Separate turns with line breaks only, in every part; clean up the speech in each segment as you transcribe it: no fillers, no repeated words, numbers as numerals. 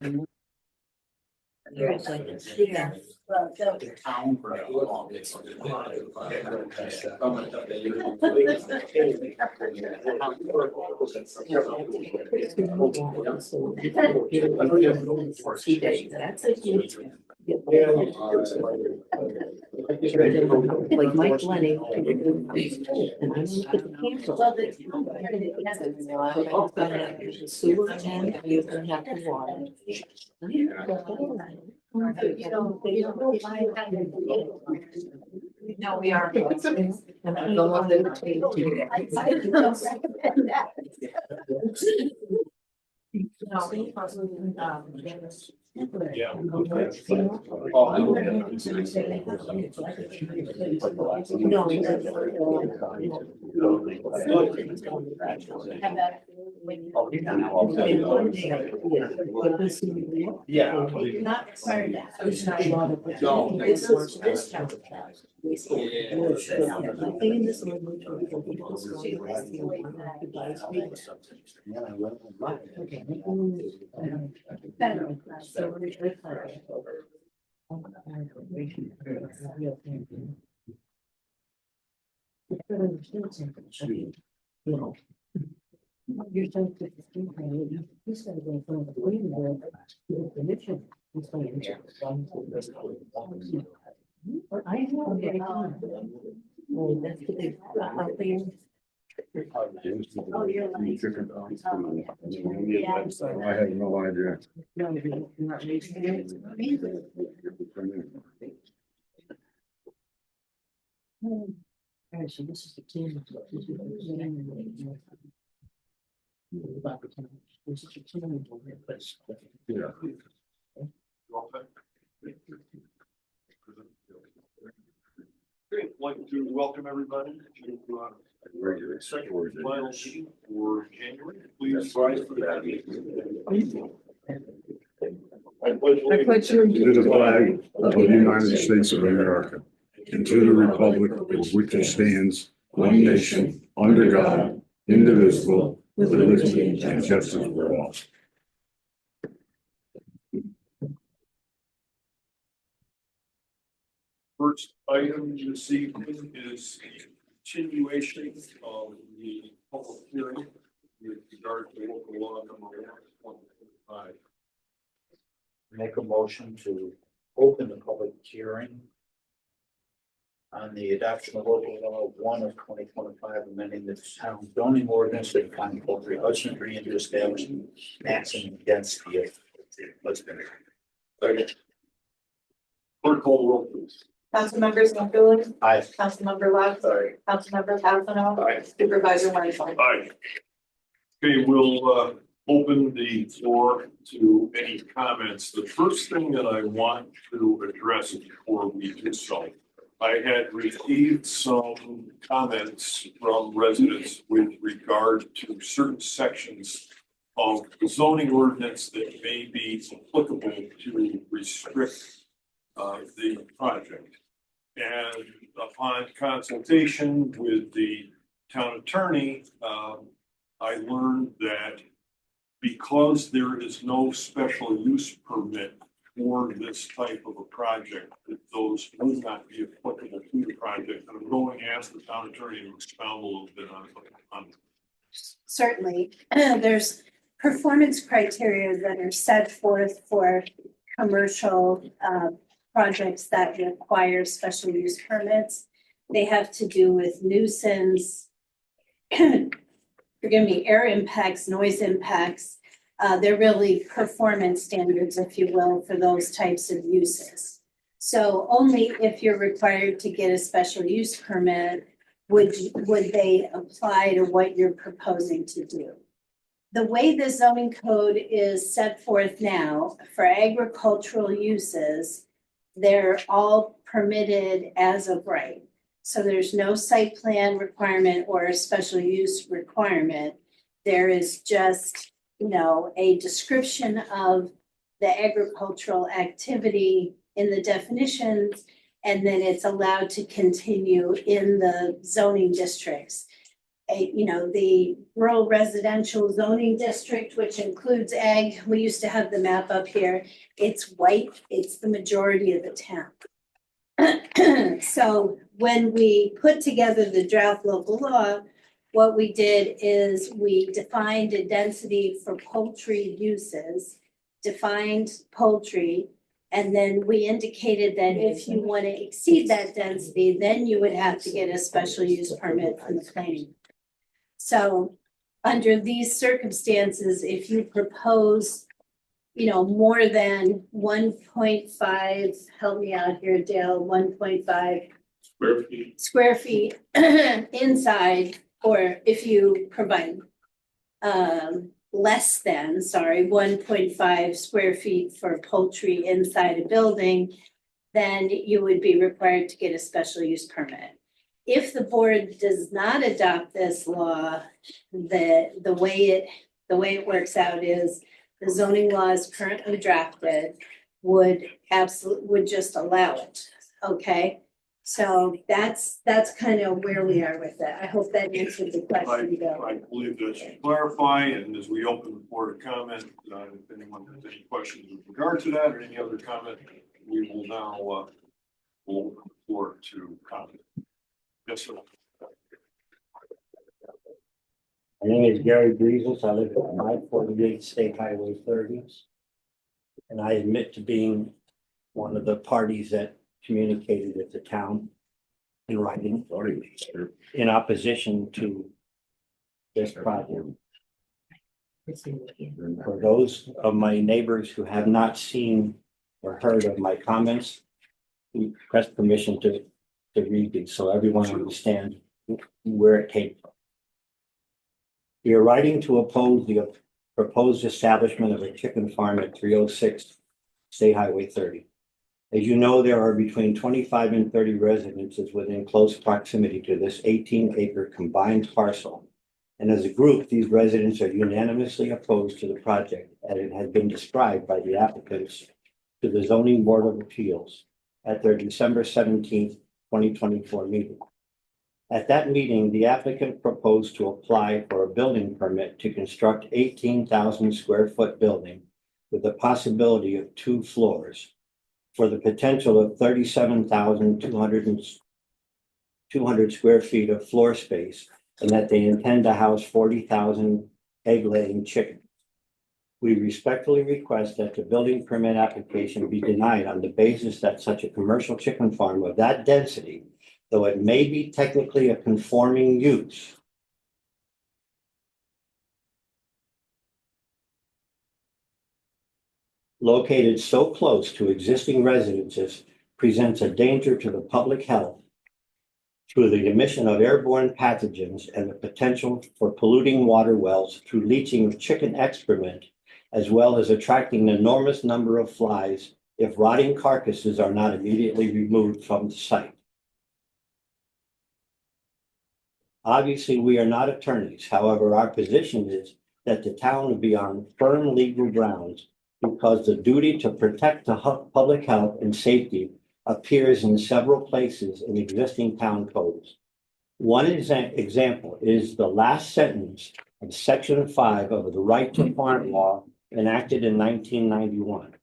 Yeah. Well, that's a huge. Like Mike Lenny. And I look at the camper. Sewer and you're gonna have to water. No, we are. And I go on the table.
Yeah. Yeah.
Not required that. Nothing in this ordinance will you're so good. He's gonna go in front of the waiting room. With permission. He's going to I know. Oh, that's the big. Oh, you're like.
I have no idea.
No, you're not raising it. Alright, so this is the team. This is the team.
Yeah.
Great, I'd like to welcome everybody to second final meeting for January. Please rise for that. I pledge
To the flag of the United States of America and to the republic for which it stands, one nation, under God, indivisible, with liberty and justice for all.
First item this evening is continuation of the public hearing with regard to local law number 125.
Make a motion to open the public hearing on the adoption of local law 1 of 2025, amending the town zoning ordinance to define appropriate Hudson Green to establish maximum density of Hudson.
Clerk call the roll, please.
Councilmember Scanlon.
Aye.
Councilmember Lux.
Sorry.
Councilmember Capano.
Aye.
Supervisor Marshall.
Aye. Okay, we'll open the floor to any comments. The first thing that I want to address before we do so, I had received some comments from residents with regard to certain sections of the zoning ordinance that may be applicable to restrict the project. And upon consultation with the town attorney, I learned that because there is no special use permit for this type of a project, that those would not be applicable to the project. And I'm going to ask the town attorney to expound a little bit on
Certainly, there's performance criteria that are set forth for commercial projects that require special use permits. They have to do with nuisance, forgive me, air impacts, noise impacts. They're really performance standards, if you will, for those types of uses. So only if you're required to get a special use permit would they apply to what you're proposing to do. The way the zoning code is set forth now for agricultural uses, they're all permitted as of right. So there's no site plan requirement or a special use requirement. There is just, a description of the agricultural activity in the definitions, and then it's allowed to continue in the zoning districts. the rural residential zoning district, which includes ag. We used to have the map up here. It's white. It's the majority of the town. So when we put together the draft local law, what we did is we defined a density for poultry uses, defined poultry, and then we indicated that if you want to exceed that density, then you would have to get a special use permit from the planning. So under these circumstances, if you propose, more than 1.5, help me out here, Dale, 1.5 square feet inside, or if you provide less than, 1.5 square feet for poultry inside a building, then you would be required to get a special use permit. If the board does not adopt this law, the way it works out is the zoning law is currently drafted would just allow it, okay? So that's kind of where we are with it. I hope that answered the question, Bill.
I believe that should clarify, and as we open the floor to comment, if anyone has any questions with regard to that or any other comment, we will now open the floor to comment. Yes, sir.
My name is Gary Breezes. I live at 548 State Highway 30. And I admit to being one of the parties that communicated with the town in writing in opposition to this project. For those of my neighbors who have not seen or heard of my comments, we request permission to read these so everyone understands where it came from. We are writing to oppose the proposed establishment of a chicken farm at 306 State Highway 30. As you know, there are between 25 and 30 residences within close proximity to this 18-acre combined parcel. And as a group, these residents are unanimously opposed to the project as it has been described by the applicants to the Zoning Board of Appeals at their December 17th, 2024 meeting. At that meeting, the applicant proposed to apply for a building permit to construct 18,000 square foot building with the possibility of 2 floors for the potential of 37,200 square feet of floor space, and that they intend to house 40,000 egg-laying chickens. We respectfully request that the building permit application be denied on the basis that such a commercial chicken farm of that density, though it may be technically a conforming use, located so close to existing residences, presents a danger to the public health through the emission of airborne pathogens and the potential for polluting water wells through leaching of chicken excrement, as well as attracting an enormous number of flies if rotting carcasses are not immediately removed from the site. Obviously, we are not attorneys. However, our position is that the town will be on firm legal grounds because the duty to protect the public health and safety appears in several places in existing town codes. One example is the last sentence of Section 5 of the Right to Farm Law enacted in 1991.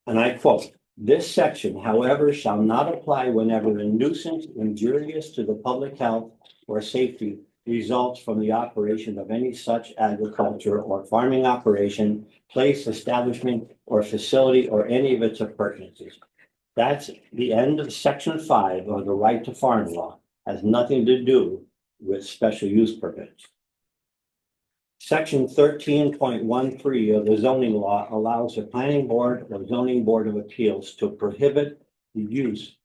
And I quote, "This section, however, shall not apply whenever a nuisance injurious to the public health or safety results from the operation of any such agriculture or farming operation, place, establishment, or facility, or any of its appurtenances." That's the end of Section 5 of the Right to Farm Law. Has nothing to do with special use permits. Section 13.13 of the zoning law allows the planning board or zoning board of appeals to prohibit the use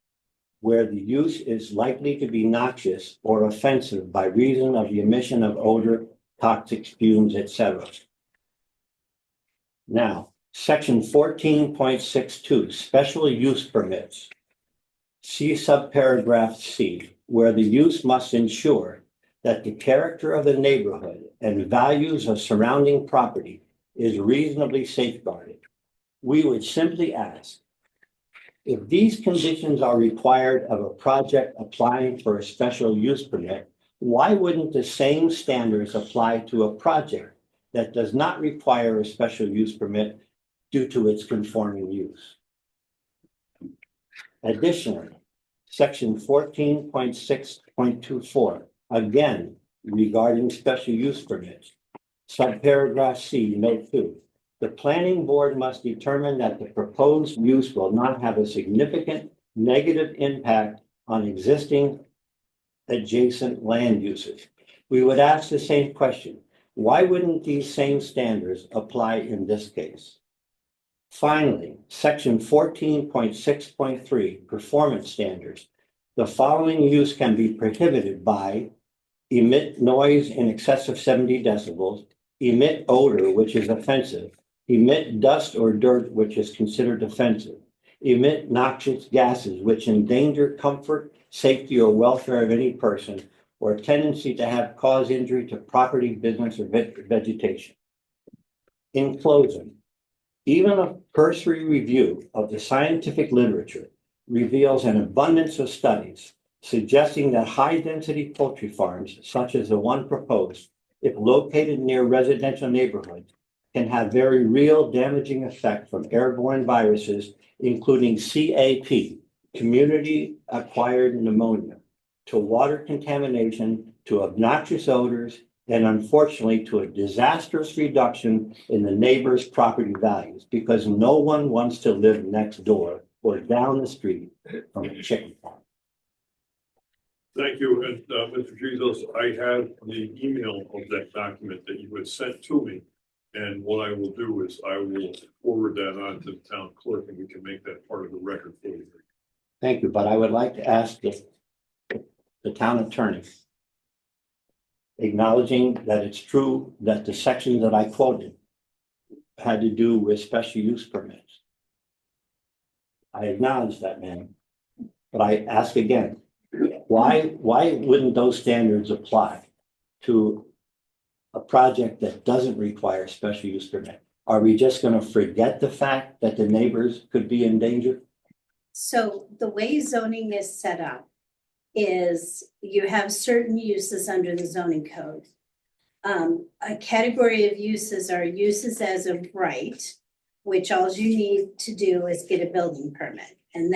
where the use is likely to be noxious or offensive by reason of the emission of odor, toxic fumes, etc. Now, Section 14.62, special use permits. See subparagraph C, where the use must ensure that the character of the neighborhood and values of surrounding property is reasonably safeguarded. We would simply ask, if these conditions are required of a project applying for a special use permit, why wouldn't the same standards apply to a project that does not require a special use permit due to its conforming use? Additionally, section 14.6.24, again, regarding special use permits, subparagraph C, note 2. The planning board must determine that the proposed use will not have a significant negative impact on existing adjacent land uses. We would ask the same question. Why wouldn't these same standards apply in this case? Finally, section 14.6.3, performance standards. The following use can be prohibited by emit noise in excess of 70 decibels, emit odor, which is offensive, emit dust or dirt, which is considered offensive, emit noxious gases, which endanger comfort, safety, or welfare of any person, or tendency to have cause injury to property, business, or vegetation. In closing, even a cursory review of the scientific literature reveals an abundance of studies suggesting that high-density poultry farms, such as the one proposed, if located near residential neighborhoods, can have very real damaging effect from airborne viruses, including CAP, community-acquired pneumonia, to water contamination, to obnoxious odors, and unfortunately to a disastrous reduction in the neighbor's property values, because no one wants to live next door or down the street from a chicken farm.
Thank you. And Mr. Jesus, I have the email of that document that you had sent to me. And what I will do is I will forward that on to the town clerk and we can make that part of the record for you.
Thank you, but I would like to ask the town attorney, acknowledging that it's true that the section that I quoted had to do with special use permits. I acknowledge that, ma'am, but I ask again, why wouldn't those standards apply to a project that doesn't require special use permit? Are we just going to forget the fact that the neighbors could be in danger?
So the way zoning is set up is you have certain uses under the zoning code. A category of uses are uses as of right, which all you need to do is get a building permit. And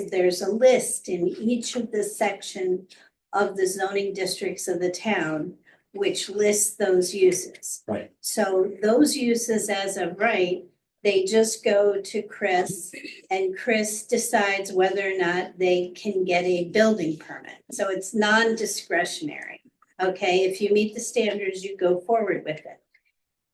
there's a list in each of the section of the zoning districts of the town, which lists those uses.
Right.
So those uses as of right, they just go to Chris and Chris decides whether or not they can get a building permit. So it's non-discretionary. Okay, if you meet the standards, you go forward with it.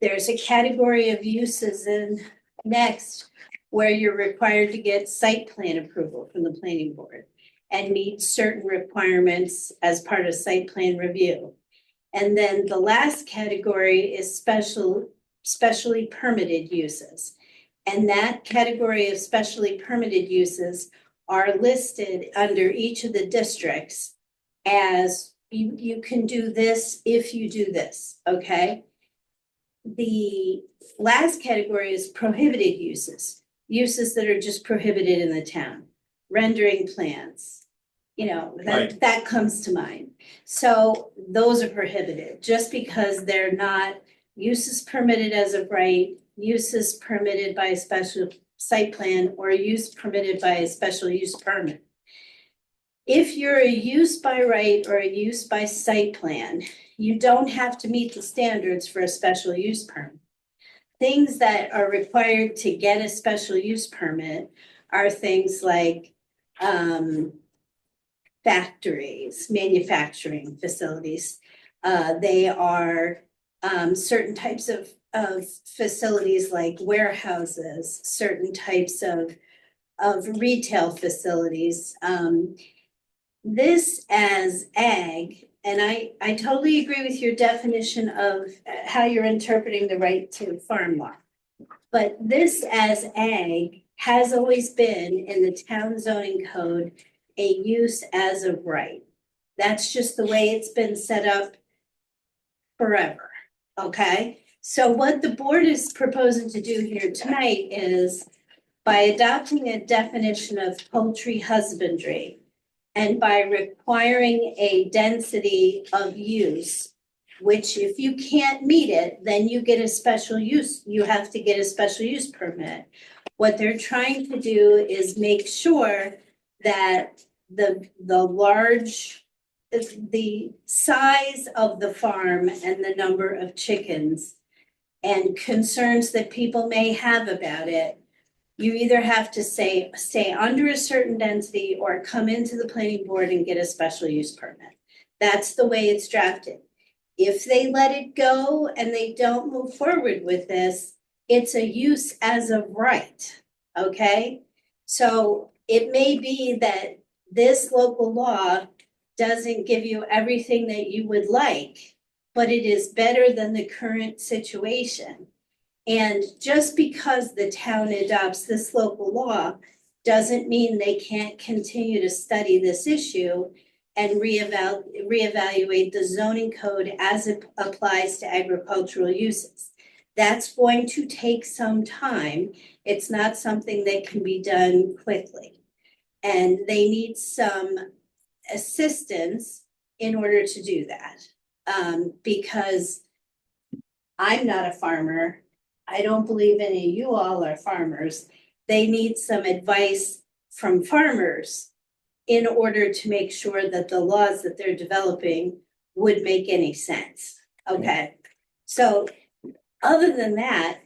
There's a category of uses in next where you're required to get site plan approval from the planning board and meet certain requirements as part of site plan review. And then the last category is specially permitted uses. And that category of specially permitted uses are listed under each of the districts as you can do this if you do this, okay? The last category is prohibited uses, uses that are just prohibited in the town, rendering plans.
Right.
That comes to mind. So those are prohibited just because they're not uses permitted as of right, uses permitted by a special site plan, or use permitted by a special use permit. If you're a use by right or a use by site plan, you don't have to meet the standards for a special use permit. Things that are required to get a special use permit are things like factories, manufacturing facilities. They are certain types of facilities like warehouses, certain types of retail facilities. This as ag, and I totally agree with your definition of how you're interpreting the right to farm law. But this as ag has always been in the town zoning code a use as of right. That's just the way it's been set up forever, okay? So what the board is proposing to do here tonight is by adopting a definition of poultry husbandry And by requiring a density of use, which if you can't meet it, then you get a special use, you have to get a special use permit. What they're trying to do is make sure that the size of the farm and the number of chickens and concerns that people may have about it, you either have to stay under a certain density or come into the planning board and get a special use permit. That's the way it's drafted. If they let it go and they don't move forward with this, it's a use as of right, okay? So it may be that this local law doesn't give you everything that you would like, but it is better than the current situation. And just because the town adopts this local law doesn't mean they can't continue to study this issue and reevaluate the zoning code as it applies to agricultural uses. That's going to take some time. It's not something that can be done quickly. And they need some assistance in order to do that. Because I'm not a farmer. I don't believe any of you all are farmers. They need some advice from farmers in order to make sure that the laws that they're developing would make any sense. Okay, so other than that,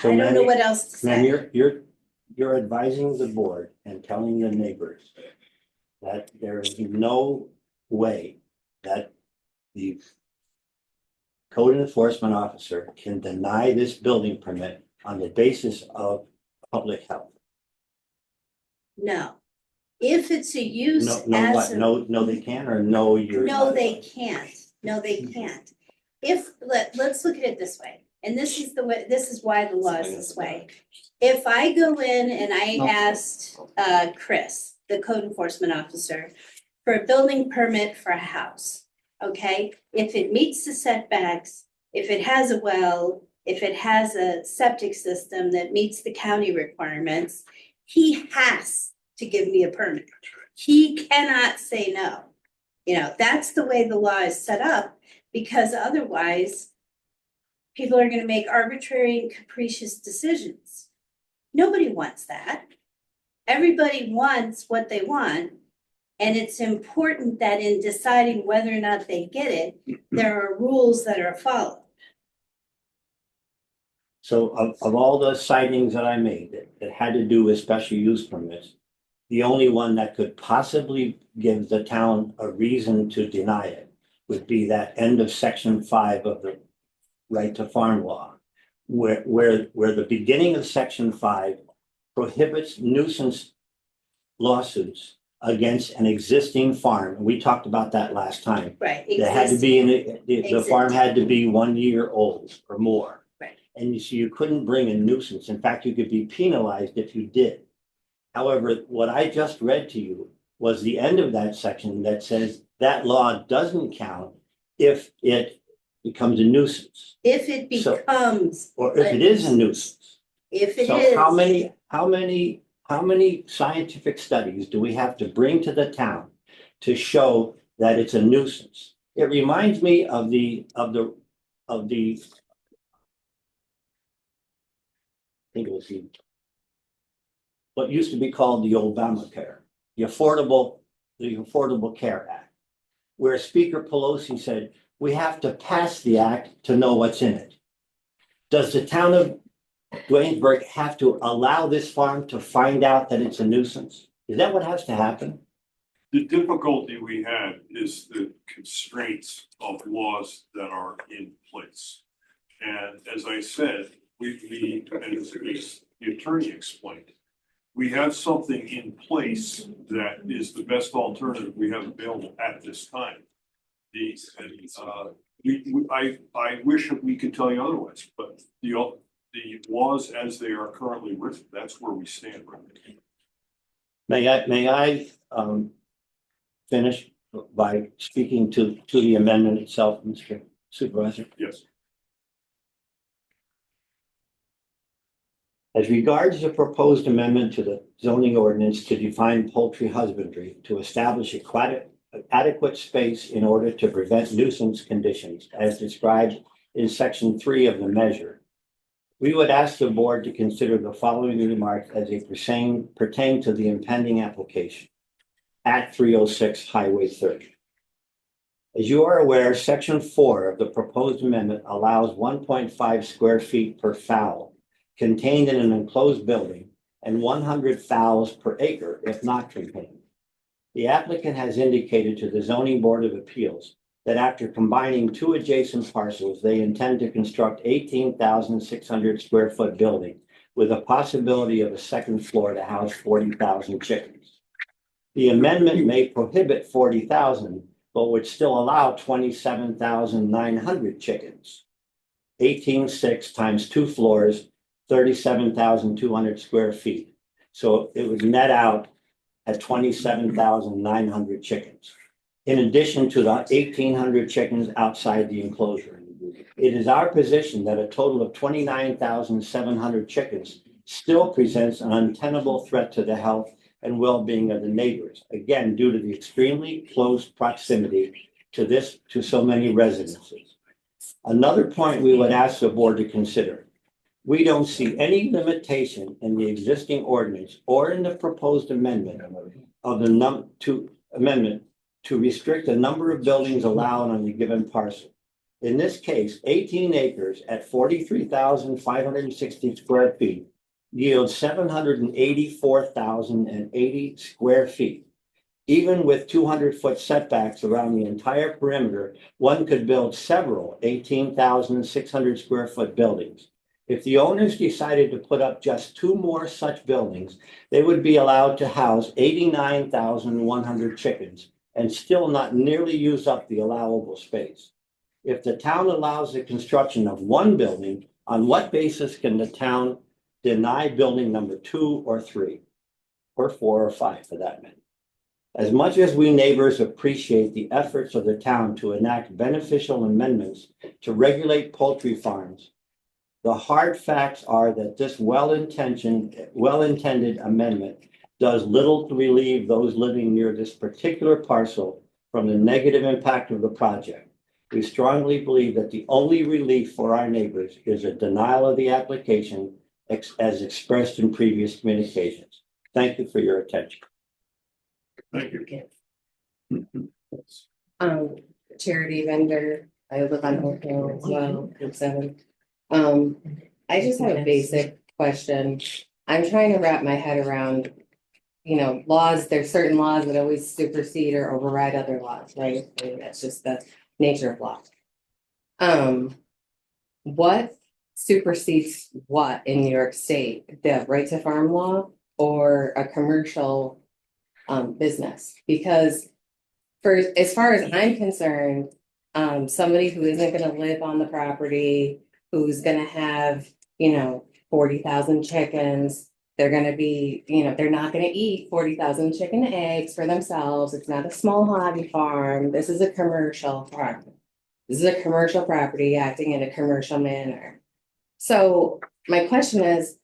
So
I don't know
ma'am,
what else to
ma'am,
say.
you're advising the board and telling the neighbors that there is no way that the code enforcement officer can deny this building permit on the basis of public health.
No. If it's a use
No,
as
what?
a.
No, they can, or no, you're.
No,
not?
they can't. No, they can't. Let's look at it this way, and this is the way, this is why the law is this way. If I go in and I asked Chris, the code enforcement officer, for a building permit for a house, okay? If it meets the setbacks, if it has a well, if it has a septic system that meets the county requirements, he has to give me a permit. He cannot say no. You know, that's the way the law is set up, because otherwise people are gonna make arbitrary and capricious decisions. Nobody wants that. Everybody wants what they want. And it's important that in deciding whether or not they get it, there are rules that are followed.
So of all the sightings that I made that had to do with special use permits, the only one that could possibly give the town a reason to deny it would be that end of section 5 of the right to farm law, where the beginning of section 5 prohibits nuisance lawsuits against an existing farm. And we talked about that last time.
Right.
There had to be, the farm had to be 1 year old or more.
Right.
And you couldn't bring a nuisance. In fact, you could be penalized if you did. However, what I just read to you was the end of that section that says that law doesn't count if it becomes a nuisance,
If it becomes,
or if it is a nuisance.
if it
So
is.
how many scientific studies do we have to bring to the town to show that it's a nuisance? It reminds me of the I think it was what used to be called the Obamacare, the Affordable Care Act, where Speaker Pelosi said, we have to pass the act to know what's in it. Does the town of Dwaynesburg have to allow this farm to find out that it's a nuisance? Is that what has to happen?
The difficulty we had is the constraints of laws that are in place. And as I said, and as the attorney explained, we have something in place that is the best alternative we have available at this time. I wish that we could tell you otherwise, but the laws as they are currently written, that's where we stand right now.
May I finish by speaking to the amendment itself, Mr. Supervisor?
Yes.
As regards the proposed amendment to the zoning ordinance to define poultry husbandry to establish adequate space in order to prevent nuisance conditions as described in section 3 of the measure, we would ask the board to consider the following remarks as they pertain to the impending application at 306 Highway 30. As you are aware, section 4 of the proposed amendment allows 1.5 square feet per fowl contained in an enclosed building and 100 fowls per acre if not contained. The applicant has indicated to the Zoning Board of Appeals that after combining two adjacent parcels, they intend to construct 18,600 square foot building with a possibility of a second floor to house 40,000 chickens. The amendment may prohibit 40,000, but would still allow 27,900 chickens. 18.6 times 2 floors, 37,200 square feet. So it would net out at 27,900 chickens. In addition to the 1,800 chickens outside the enclosure. It is our position that a total of 29,700 chickens still presents an untenable threat to the health and well-being of the neighbors, again, due to the extremely close proximity to so many residences. Another point we would ask the board to consider. We don't see any limitation in the existing ordinance or in the proposed amendment of the amendment to restrict the number of buildings allowed on a given parcel. In this case, 18 acres at 43,560 square feet yields 784,080 square feet. Even with 200-foot setbacks around the entire perimeter, one could build several 18,600 square foot buildings. If the owners decided to put up just 2 more such buildings, they would be allowed to house 89,100 chickens and still not nearly use up the allowable space. If the town allows the construction of 1 building, on what basis can the town deny building number 2 or 3, or 4 or 5 for that matter? As much as we neighbors appreciate the efforts of the town to enact beneficial amendments to regulate poultry farms, the hard facts are that this well-intended amendment does little to relieve those living near this particular parcel from the negative impact of the project. We strongly believe that the only relief for our neighbors is a denial of the application as expressed in previous communications. Thank you for your attention.
Thank you.
Charity vendor, I live on Oak Hill as well, Group 7. I just have a basic question. I'm trying to wrap my head around, laws, there's certain laws that always supersede or override other laws, right? I mean, that's just the nature of law. What supersedes what in New York State, the right to farm law or a commercial business? Because as far as I'm concerned, somebody who isn't gonna live on the property, who's gonna have, 40,000 chickens, they're gonna be, they're not gonna eat 40,000 chicken eggs for themselves. It's not a small hobby farm. This is a commercial farm. This is a commercial property acting in a commercial manner. So my question is,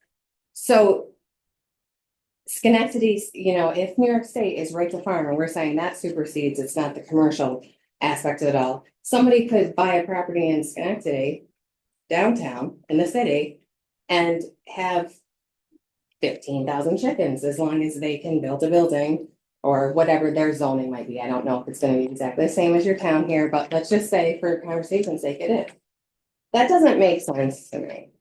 Schenectady, if New York State is right to farm and we're saying that supersedes, it's not the commercial aspect of it all. Somebody could buy a property in Schenectady, downtown in the city, and have 15,000 chickens as long as they can build a building or whatever their zoning might be. I don't know if it's going to be exactly the same as your town here, but let's just say for conversation's sake it is. That doesn't make sense to me.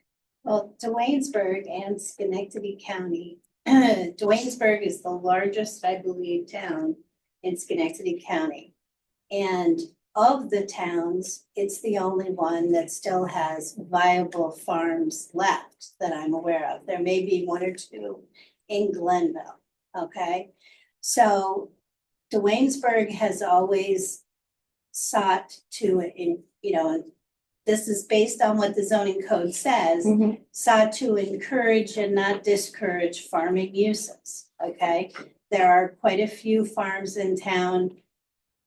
Well, Duanesburg and Schenectady County. Duanesburg is the largest, I believe, town in Schenectady County. And of the towns, it's the only one that still has viable farms left that I'm aware of. There may be 1 or 2 in Glenville, okay? So Duanesburg has always sought to, this is based on what the zoning code says, sought to encourage and not discourage farming uses, okay? There are quite a few farms in town.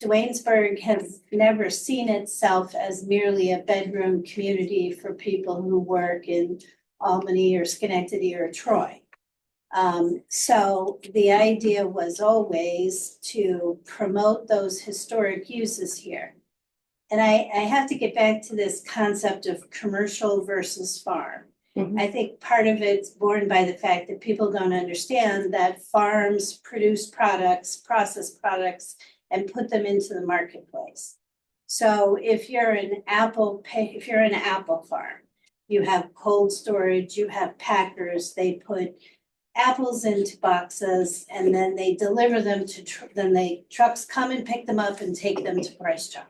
Duanesburg has never seen itself as merely a bedroom community for people who work in Albany or Schenectady or Troy. So the idea was always to promote those historic uses here. And I have to get back to this concept of commercial versus farm.
Mhm.
I think part of it's borne by the fact that people don't understand that farms produce products, process products, and put them into the marketplace. So if you're an apple farm, you have cold storage, you have packers, they put apples into boxes and then they deliver them to trucks come and pick them up and take them to Price Chopper.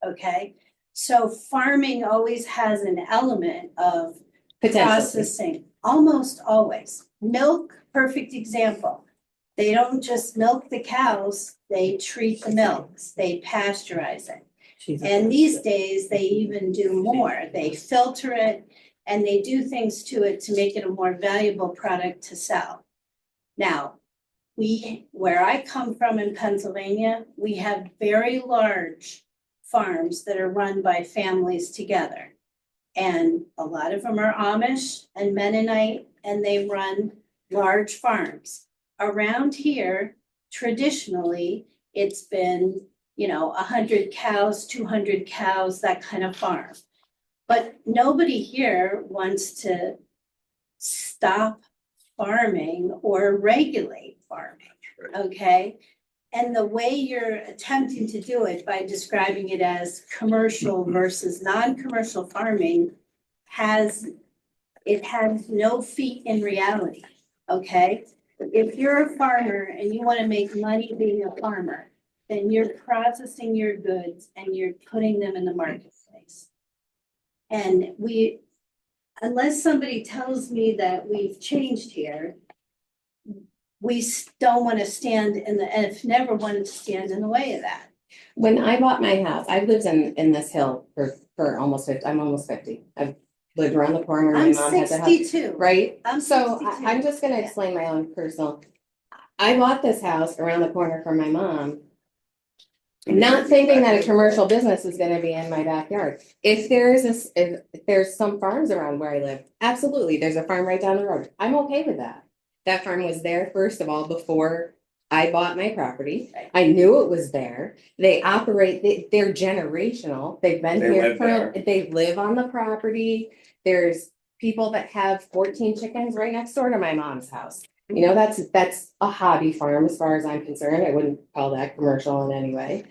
Okay, so farming always has an element of
Potentially.
processing, almost always. Milk, perfect example. They don't just milk the cows, they treat the milks, they pasteurize it. And these days, they even do more. They filter it and they do things to it to make it a more valuable product to sell. Now, where I come from in Pennsylvania, we have very large farms that are run by families together. And a lot of them are Amish and Mennonite, and they run large farms. Around here, traditionally, it's been, 100 cows, 200 cows, that kind of farm. But nobody here wants to stop farming or regulate farming, okay? And the way you're attempting to do it by describing it as commercial versus non-commercial farming has no feet in reality, okay? If you're a farmer and you want to make money being a farmer, then you're processing your goods and you're putting them in the marketplace. And unless somebody tells me that we've changed here, we don't want to stand and have never wanted to stand in the way of that.
When I bought my house, I've lived in this hill for almost 50, I'm almost 50. I've lived around the corner. My
I'm
mom had the house,
62.
right?
I'm
So
62.
I'm just gonna explain my own personal. I bought this house around the corner from my mom, not thinking that a commercial business is gonna be in my backyard. If there's some farms around where I live, absolutely, there's a farm right down the road. I'm okay with that. That farm was there, first of all, before I bought my property. I knew it was there. They operate, they're generational. They've been
They
here
live
they live on the property. There's people that have 14 chickens right next door to my mom's house. That's a hobby farm as far as I'm concerned. I wouldn't call that commercial in any way.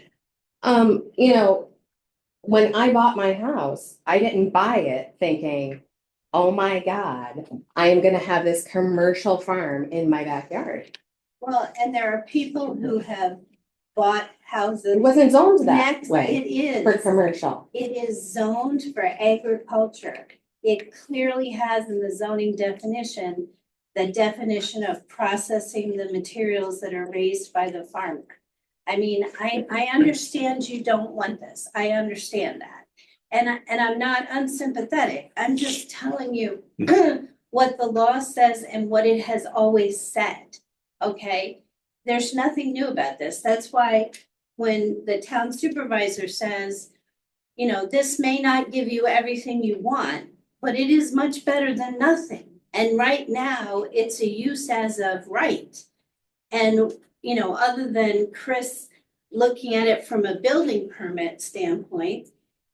When I bought my house, I didn't buy it thinking, oh my God, I am gonna have this commercial farm in my backyard.
Well, and there are people who have bought houses.
It wasn't zoned that
Next,
way
it is.
for commercial.
It is zoned for agriculture. It clearly has in the zoning definition, the definition of processing the materials that are raised by the farmer. I mean, I understand you don't want this. I understand that. And I'm not unsympathetic. I'm just telling you what the law says and what it has always said, okay? There's nothing new about this. That's why when the town supervisor says, this may not give you everything you want, but it is much better than nothing. And right now, it's a use as of right. And, other than Chris looking at it from a building permit standpoint,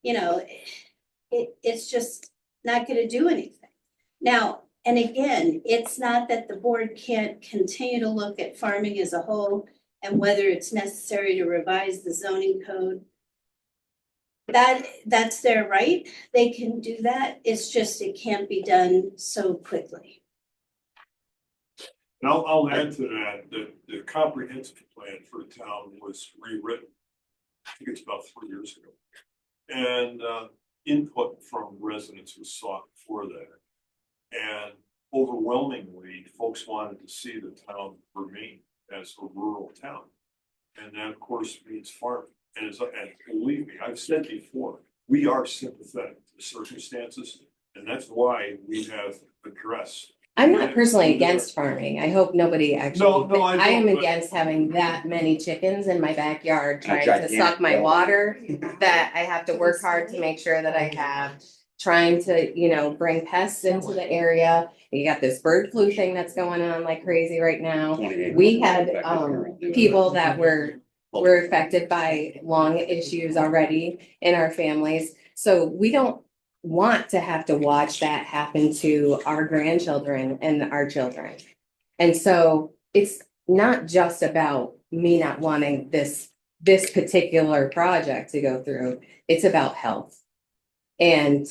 it's just not gonna do anything. Now, and again, it's not that the board can't continue to look at farming as a whole and whether it's necessary to revise the zoning code. That's their right. They can do that. It's just, it can't be done so quickly.
And I'll add to that, the comprehensive plan for the town was rewritten, I think it's about 3 years ago. And input from residents was sought for that. And overwhelmingly, folks wanted to see the town remain as a rural town. And that, of course, means farming. And believe me, I've said before, we are sympathetic to the circumstances, and that's why we have addressed.
I'm not personally against farming. I hope nobody actually.
No, I
am
don't, but-
against having that many chickens in my backyard
A
trying to
gigantic
suck my
building.
water. That I have to work hard to make sure that I have trying to, bring pests into the area. You got this bird flu thing that's going on like crazy right now. We had, people that were affected by lung issues already in our families. So we don't want to have to watch that happen to our grandchildren and our children. And so it's not just about me not wanting this particular project to go through. It's about health. And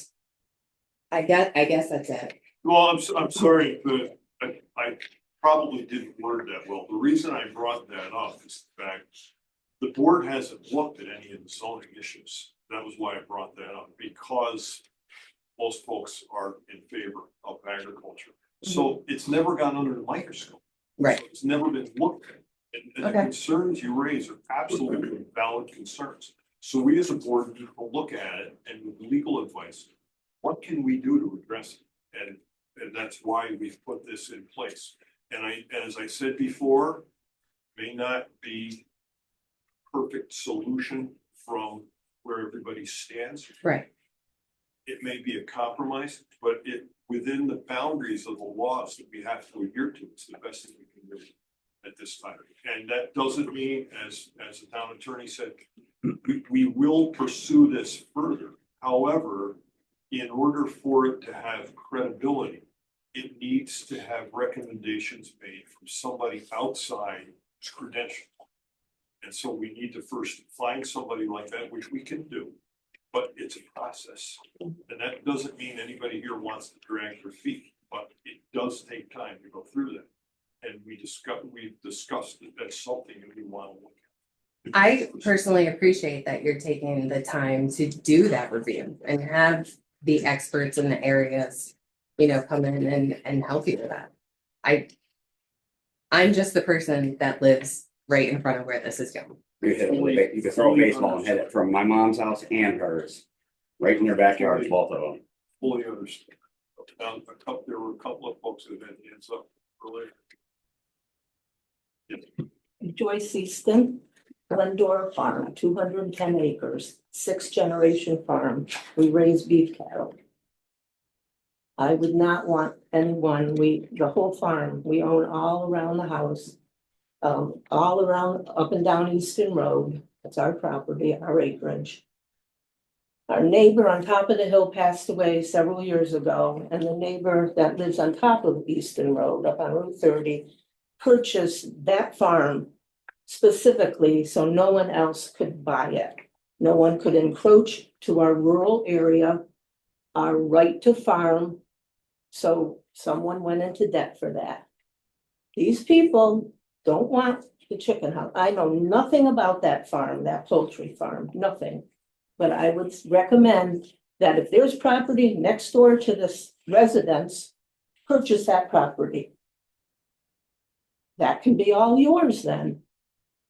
I guess that's it.
Well, I'm sorry, but I probably didn't word that well. The reason I brought that up is the fact the board hasn't looked at any of the zoning issues. That was why I brought that up, because most folks are in favor of agriculture. So it's never gone under the microscope.
Right.
So it's never been looked at. And the
Okay.
concerns you raise are absolutely valid concerns. So we as a board need to look at it and with legal advice, what can we do to address it? And that's why we've put this in place. And as I said before, may not be perfect solution from where everybody stands.
Right.
It may be a compromise, but within the boundaries of the laws that we have to adhere to, it's the best thing we can do at this time. And that doesn't mean, as the town attorney said, we will pursue this further. However, in order for it to have credibility, it needs to have recommendations made from somebody outside its credential. And so we need to first find somebody like that, which we can do, but it's a process. And that doesn't mean anybody here wants to drag their feet, but it does take time to go through that. And we've discussed that that's something that we want to look at.
I personally appreciate that you're taking the time to do that review and have the experts in the areas, come in and help you with that. I'm just the person that lives right in front of where this is going.
You could throw a baseball and hit it from my mom's house and hers, right in their backyard, both of them.
Fully understand. There were a couple of folks that had hands up earlier.
Joyce Easton, Glendora Farm, 210 acres, 6th-generation farm. We raise beef cattle. I would not want anyone, the whole farm, we own all around the house. All around, up and down Easton Road. That's our property, our acreage. Our neighbor on top of the hill passed away several years ago, and the neighbor that lives on top of Easton Road up on Route 30 purchased that farm specifically so no one else could buy it. No one could encroach to our rural area, our right to farm. So someone went into debt for that. These people don't want the chicken house. I know nothing about that farm, that poultry farm, nothing. But I would recommend that if there's property next door to this residence, purchase that property. That can be all yours then.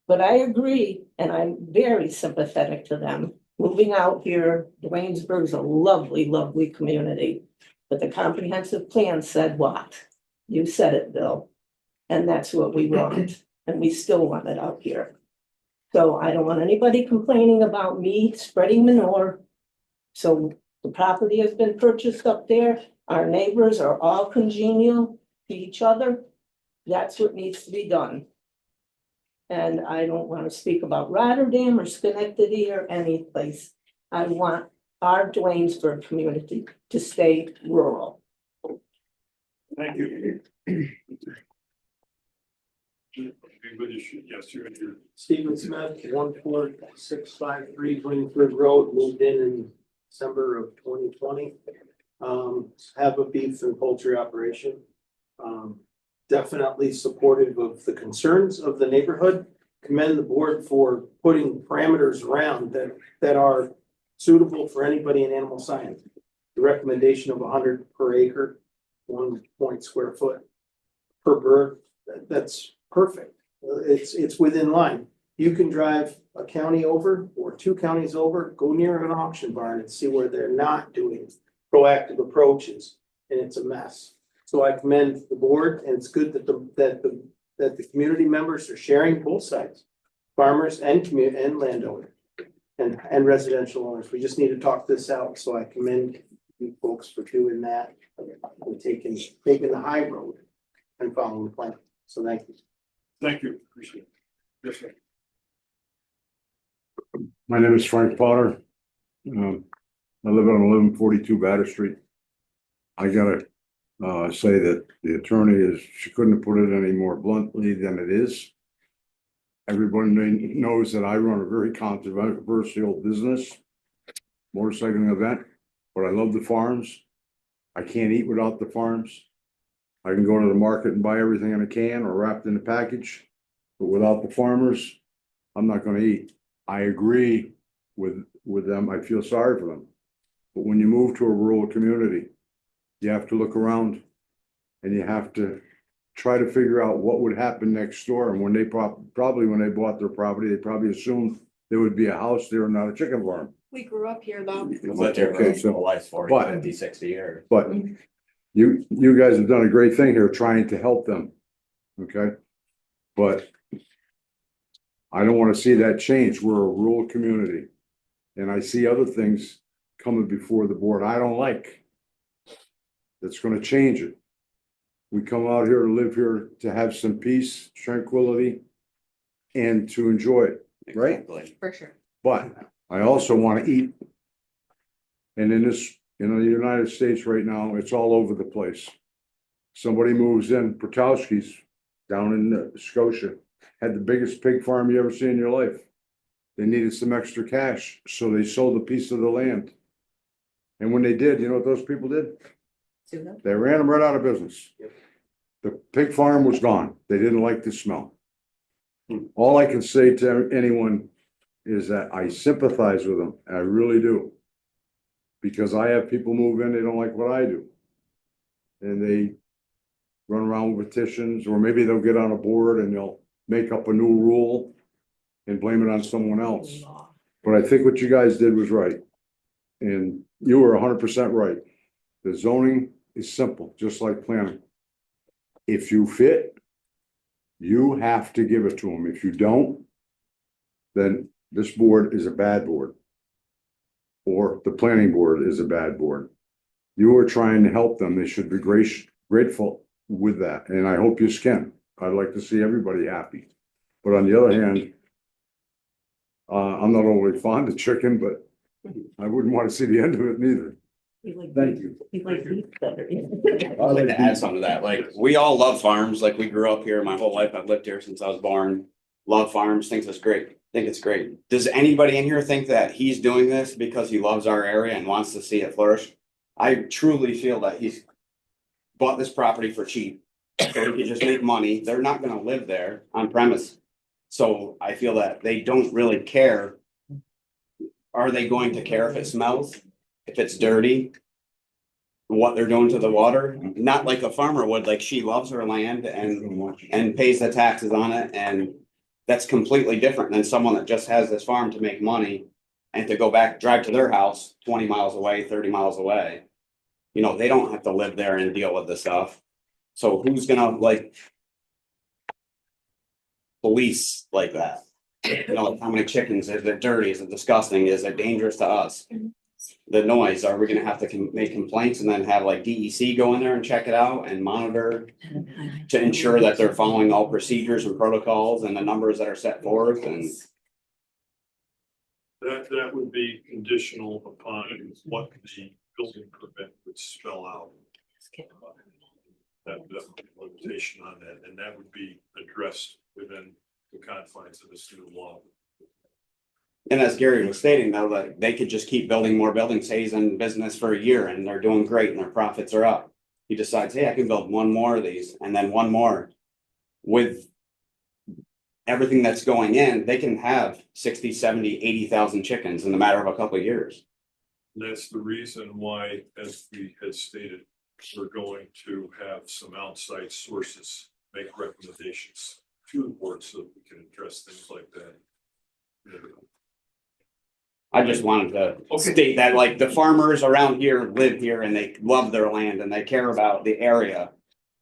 But I agree, and I'm very sympathetic to them. Moving out here, Dwaynesburg is a lovely, lovely community. But the comprehensive plan said what? You said it, Bill. And that's what we want. And we still want it out here. So I don't want anybody complaining about me spreading manure. So the property has been purchased up there. Our neighbors are all congenial to each other. That's what needs to be done. And I don't want to speak about Rotterdam or Schenectady or any place. I want our Dwaynesburg community to stay rural.
Thank you. Yes, you're here.
Stephen Smith, 14653 Greenford Road, moved in December of 2020. Have a beef and poultry operation. Definitely supportive of the concerns of the neighborhood. Commend the board for putting parameters around that are suitable for anybody in animal science. The recommendation of 100 per acre, 1 point square foot per bird, that's perfect. It's within line. You can drive a county over or 2 counties over, go near an auction barn and see where they're not doing proactive approaches, and it's a mess. So I commend the board, and it's good that the community members are sharing both sides, farmers and landowners and residential owners. We just need to talk this out. So I commend you folks for doing that. And taking the high road and following the plan. So thank you.
Thank you, appreciate it. Yes, sir.
My name is Frank Potter. I live on 1142 Batter Street. I gotta say that the attorney she couldn't have put it any more bluntly than it is. Everybody knows that I run a very controversial business, motorcycling event, but I love the farms. I can't eat without the farms. I can go to the market and buy everything in a can or wrapped in a package, but without the farmers, I'm not gonna eat. I agree with them. I feel sorry for them. But when you move to a rural community, you have to look around and you have to try to figure out what would happen next door. And when they probably when they bought their property, they probably assumed there would be a house there and not a chicken farm.
We grew up here though.
Lived there
Okay,
for
so-
whole life, 40,
but-
50, 60 years.
But you guys have done a great thing here trying to help them. Okay? But I don't want to see that change. We're a rural community. And I see other things coming before the board I don't like. That's gonna change it. We come out here to live here to have some peace, tranquility, and to enjoy it, right?
Exactly.
For sure.
But I also want to eat. And in this, the United States right now, it's all over the place. Somebody moves in, Protowski's down in Scotia, had the biggest pig farm you ever see in your life. They needed some extra cash, so they sold a piece of the land. And when they did, you know what those people did? They ran them right out of business. The pig farm was gone. They didn't like the smell. All I can say to anyone is that I sympathize with them. I really do. Because I have people move in, they don't like what I do. And they run around with petitions, or maybe they'll get on a board and they'll make up a new rule and blame it on someone else. But I think what you guys did was right. And you were 100% right. The zoning is simple, just like planning. If you fit, you have to give it to them. If you don't, then this board is a bad board. Or the planning board is a bad board. You are trying to help them. They should be grateful with that. And I hope you can. I'd like to see everybody happy. But on the other hand, I'm not overly fond of chicken, but I wouldn't want to see the end of it neither. Thank you.
He like beef better.
I'd like to add something to that. Like, we all love farms. Like, we grew up here my whole life. I've lived here since I was born. Love farms, think it's great. Think it's great. Does anybody in here think that he's doing this because he loves our area and wants to see it flourish? I truly feel that he's bought this property for cheap. So he can just make money. They're not gonna live there on premise. So I feel that they don't really care. Are they going to care if it smells? If it's dirty? What they're doing to the water? Not like a farmer would. Like, she loves her land and pays the taxes on it, and that's completely different than someone that just has this farm to make money and to go back, drive to their house 20 miles away, 30 miles away. You know, they don't have to live there and deal with this stuff. So who's gonna like police like that? You know, how many chickens? Is it dirty? Is it disgusting? Is it dangerous to us? The noise, are we gonna have to make complaints and then have like DEC go in there and check it out and monitor to ensure that they're following all procedures and protocols and the numbers that are set forth? And
That would be conditional upon what the building permit would spell out. That limitation on that, and that would be addressed within the confines of this new law.
And as Gary was stating, though, that they could just keep building more buildings, say he's in business for a year and they're doing great and their profits are up. He decides, hey, I can build one more of these and then one more. With everything that's going in, they can have 60, 70, 80,000 chickens in the matter of a couple of years.
That's the reason why, as we had stated, we're going to have some outside sources make recommendations to the board so that we can address things like that.
I just wanted to state that, like, the farmers around here live here and they love their land and they care about the area.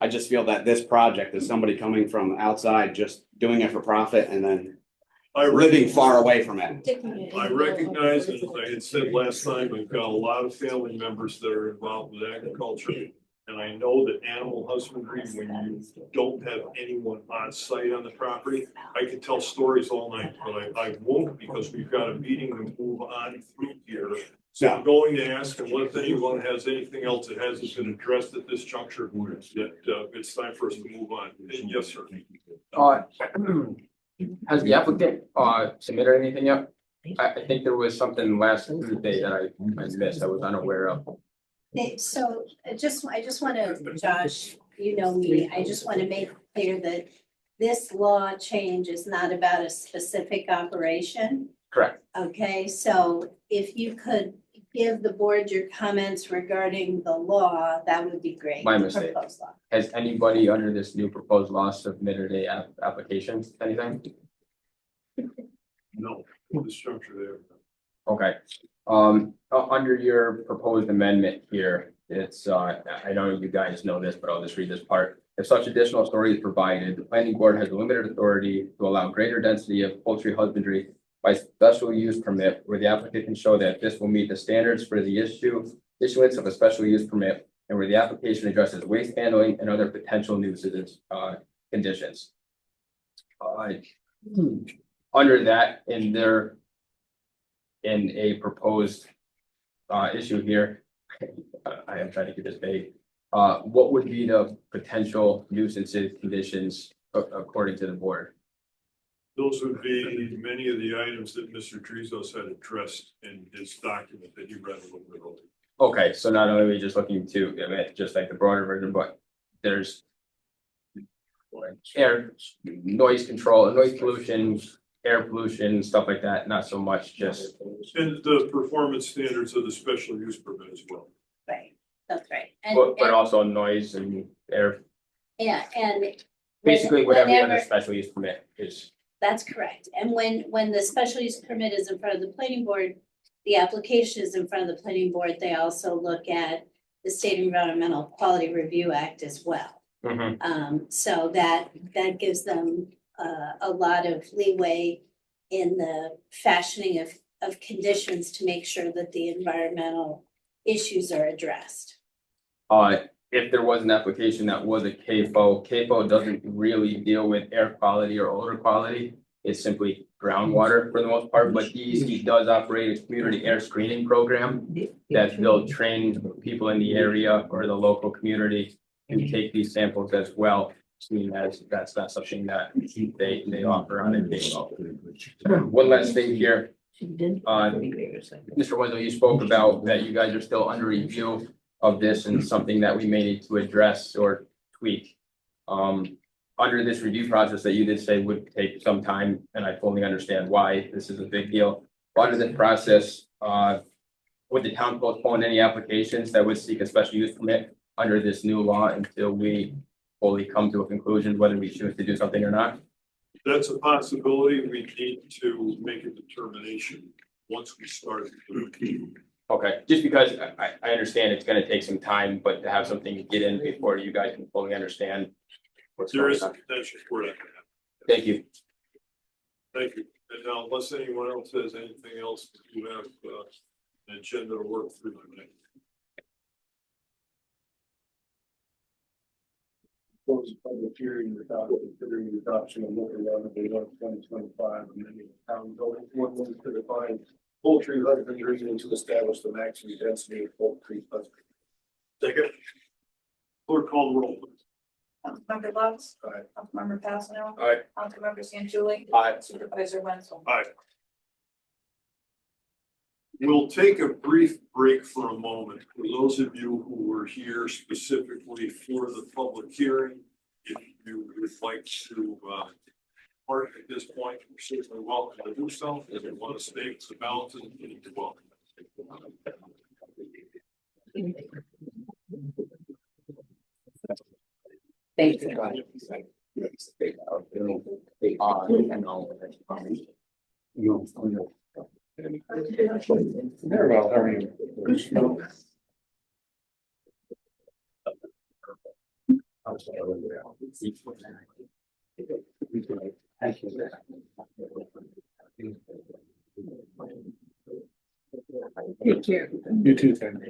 I just feel that this project is somebody coming from outside, just doing it for profit and then living far away from it.
I recognize, as I had said last time, we've got a lot of family members that are involved with agriculture. And I know that animal husbandry, when you don't have anyone on site on the property, I could tell stories all night, but I won't because we've got a meeting to move on through here. So I'm going to ask unless anyone has anything else that hasn't been addressed at this juncture, that it's time for us to move on. And yes, sir.
Has the applicant submitted anything yet? I think there was something last Tuesday that I missed, I was unaware of.
So I just wanna, Josh, you know me, I just wanna make clear that this law change is not about a specific operation.
Correct.
Okay, so if you could give the board your comments regarding the law, that would be great.
My
the
mistake.
proposed law.
Has anybody under this new proposed law submitted a application, anything?
No, this juncture there.
Okay, under your proposed amendment here, it's, I know you guys know this, but I'll just read this part. If such additional authority is provided, the planning board has limited authority to allow greater density of poultry husbandry by special use permit, where the applicant can show that this will meet the standards for the issuance of a special use permit, and where the application addresses waste handling and other potential nuisance, conditions. Under that, in a proposed issue here, I am trying to keep this vague. What would be the potential nuisance conditions according to the board?
Those would be many of the items that Mr. Drizos had addressed in his document that you read a little bit earlier.
Okay, so not only are we just looking to, I mean, just like the broader version, but there's air, noise control, noise pollution, air pollution, stuff like that, not so much just.
And the performance standards of the special use permit as well.
Right, that's right.
But also noise and air,
Yeah, and.
basically whatever
whenever-
under special use permit is.
That's correct. And when the special use permit is in front of the planning board, the application is in front of the planning board, they also look at the State Environmental Quality Review Act as well. So that gives them a lot of leeway in the fashioning of conditions to make sure that the environmental issues are addressed.
If there was an application that was a CAFO doesn't really deal with air quality or odor quality. It's simply groundwater for the most part, but DEC does operate a community air screening program that they'll train people in the area or the local community to take these samples as well. Seeing as that's not something that they offer on a day. One last thing here. Mr. Wenzel, you spoke about that you guys are still under review of this and something that we may need to address or tweak. Under this review process that you did say would take some time, and I fully understand why this is a big deal. Under this process, would the town postpone any applications that would seek a special use permit under this new law until we fully come to a conclusion whether we choose to do something or not?
That's a possibility. We need to make a determination once we start.
Okay, just because I understand it's gonna take some time, but to have something to get in before you guys can fully understand. What's
There
going
is a
on.
potential for that.
Thank you.
Thank you. And now, unless anyone else has anything else, you have an agenda to work through tonight.
Close the public hearing without considering the adoption of local law number 2025, amending the town zoning ordinance to define poultry husbandry and to establish the maximum density of poultry husbandry.
Second. Clerk call the roll.
Councilmember Lutz.
Aye.
Councilmember Passano.
Aye.
Councilmember Sanchuli.
Aye.
Supervisor Wenzel.
Aye. We'll take a brief break for a moment. For those of you who were here specifically for the public hearing, if you would like to part at this point, you're certainly welcome to do so. If you want to stay with the balance, you're welcome.
Thank you.
Thank you.
You too, Ken.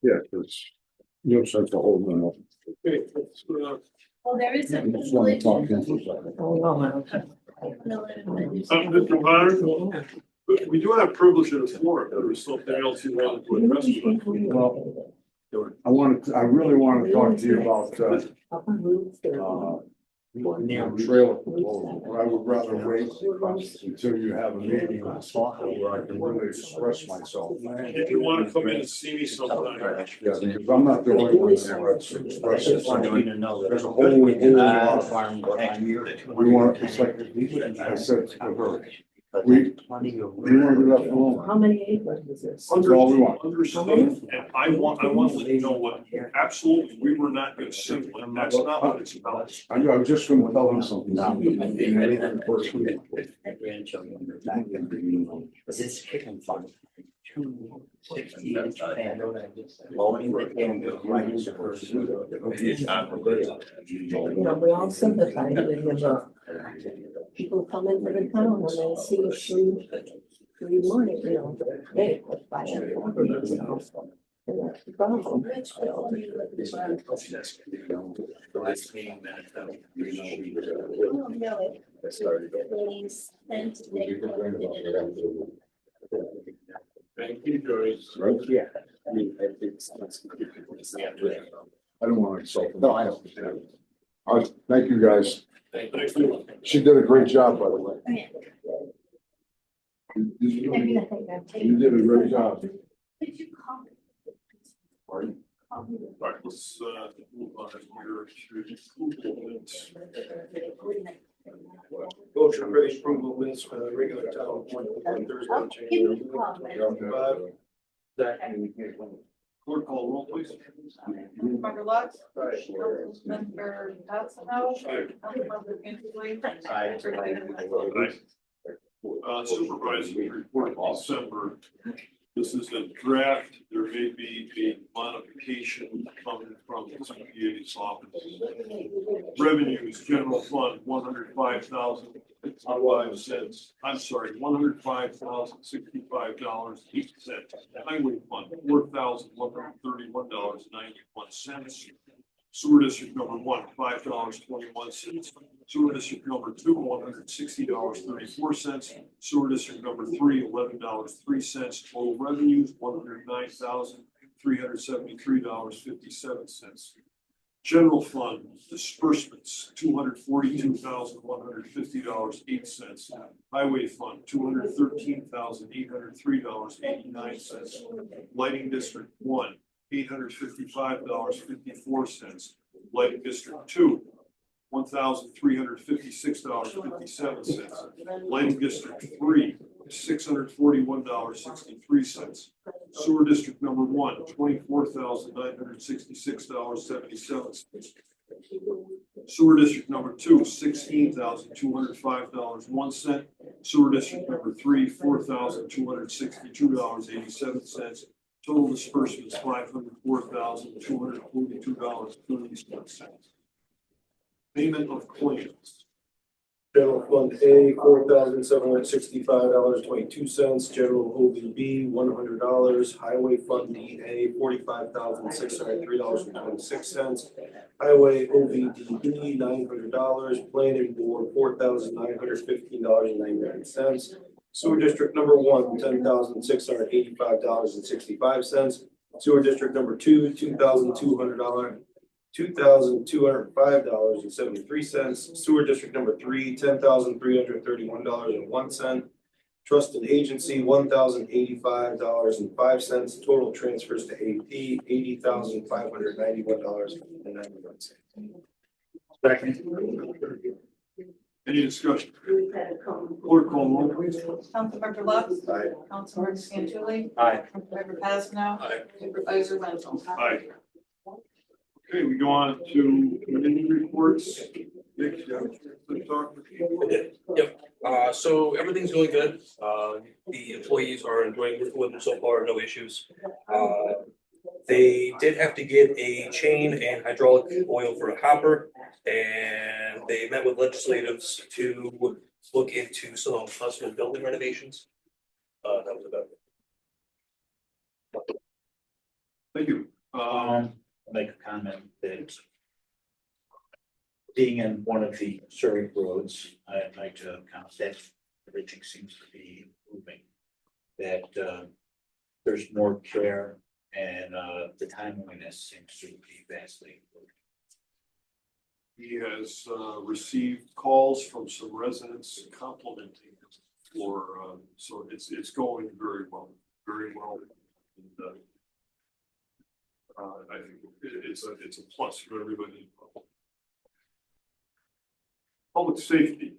Yeah, it's, you have such a whole minute.
Okay, let's,
Well, there is a.
Just want to talk to you.
Oh, no.
Mr. Bonner, we do have privilege of the floor. If there was something else you wanted to address.
Well, I really want to talk to you about, trailer proposal, but I would rather wait until you have a meeting where I can really express myself.
If you want to come in and see me sometime.
Yeah, because I'm not the only one that's expressed it. There's a whole
Farm.
We want, it's like, I said to her, we want to do that alone.
How many acres is this?
That's all we want.
Understood, and I want to let you know what, absolutely, we were not gonna single, and that's not what it's about.
I was just gonna tell them something.
This chicken farm.
You know, we all sympathize with the people come into the town and they see free money, you know, hey, let's buy it. You know, and that's the problem.
Thank you, Joyce.
Right? Yeah. I don't want to insult them. No, I don't. Thank you, guys.
Thank you.
She did a great job, by the way. You did a great job. Pardon?
All right, let's move on here to.
Motion for the approval of minutes for the regular town meeting Thursday, January 25.
Clerk call roll, please.
Member Lux.
Aye.
Member Patino.
Aye.
Member Anthony.
Aye.
Supervisory report of December. This is a draft. There may be a modification coming from the CPA's office. Revenues, general fund, $105,005. I'm sorry, $105,065.08. Highway fund, $4,131.91. Sewer district number one, $5.21. Sewer district number two, $160.34. Sewer district number three, $11.03. Total revenues, $109,373.57. General fund disbursements, $242,150.08. Highway fund, $213,803.89. Lighting district one, $855.54. Lighting district two, $1,356.57. Lighting district three, $641.63. Sewer district number one, $24,966.77. Sewer district number two, $16,205.01. Sewer district number three, $4,262.87. Total disbursements, $504,242.30. Payment of claims.
General fund A, $4,765.22. General OVB, $100. Highway fund DA, $45,603.26. Highway OVDB, $900. Planning board, $4,915.99. Sewer district number one, $10,685.65. Sewer district number two, $2,205.73. Sewer district number three, $10,331.01. Trust and agency, $1,085.05. Total transfers to AP, $80,591.91.
Second. Any discussion? Clerk call roll, please.
Councilmember Lux.
Aye.
Councilmember Santilli.
Aye.
Member Patino.
Aye.
Supervisor Winfrey.
Aye. Okay, we go on to committee reports. Nick, you have a chance to talk to people?
Yep, so everything's going good. The employees are enjoying working with them so far, no issues. They did have to get a chain and hydraulic oil for a hopper. And they met with legislatives to look into some possible building renovations. That was about it.
Thank you.
I'll make a comment that being in one of the Surrey roads, I'd like to comment that everything seems to be moving. That there's more care and the timeliness seems to be vastly improved.
He has received calls from some residents complimenting him for, so it's going very well, very well. And, I think it's a plus for everybody. Public safety,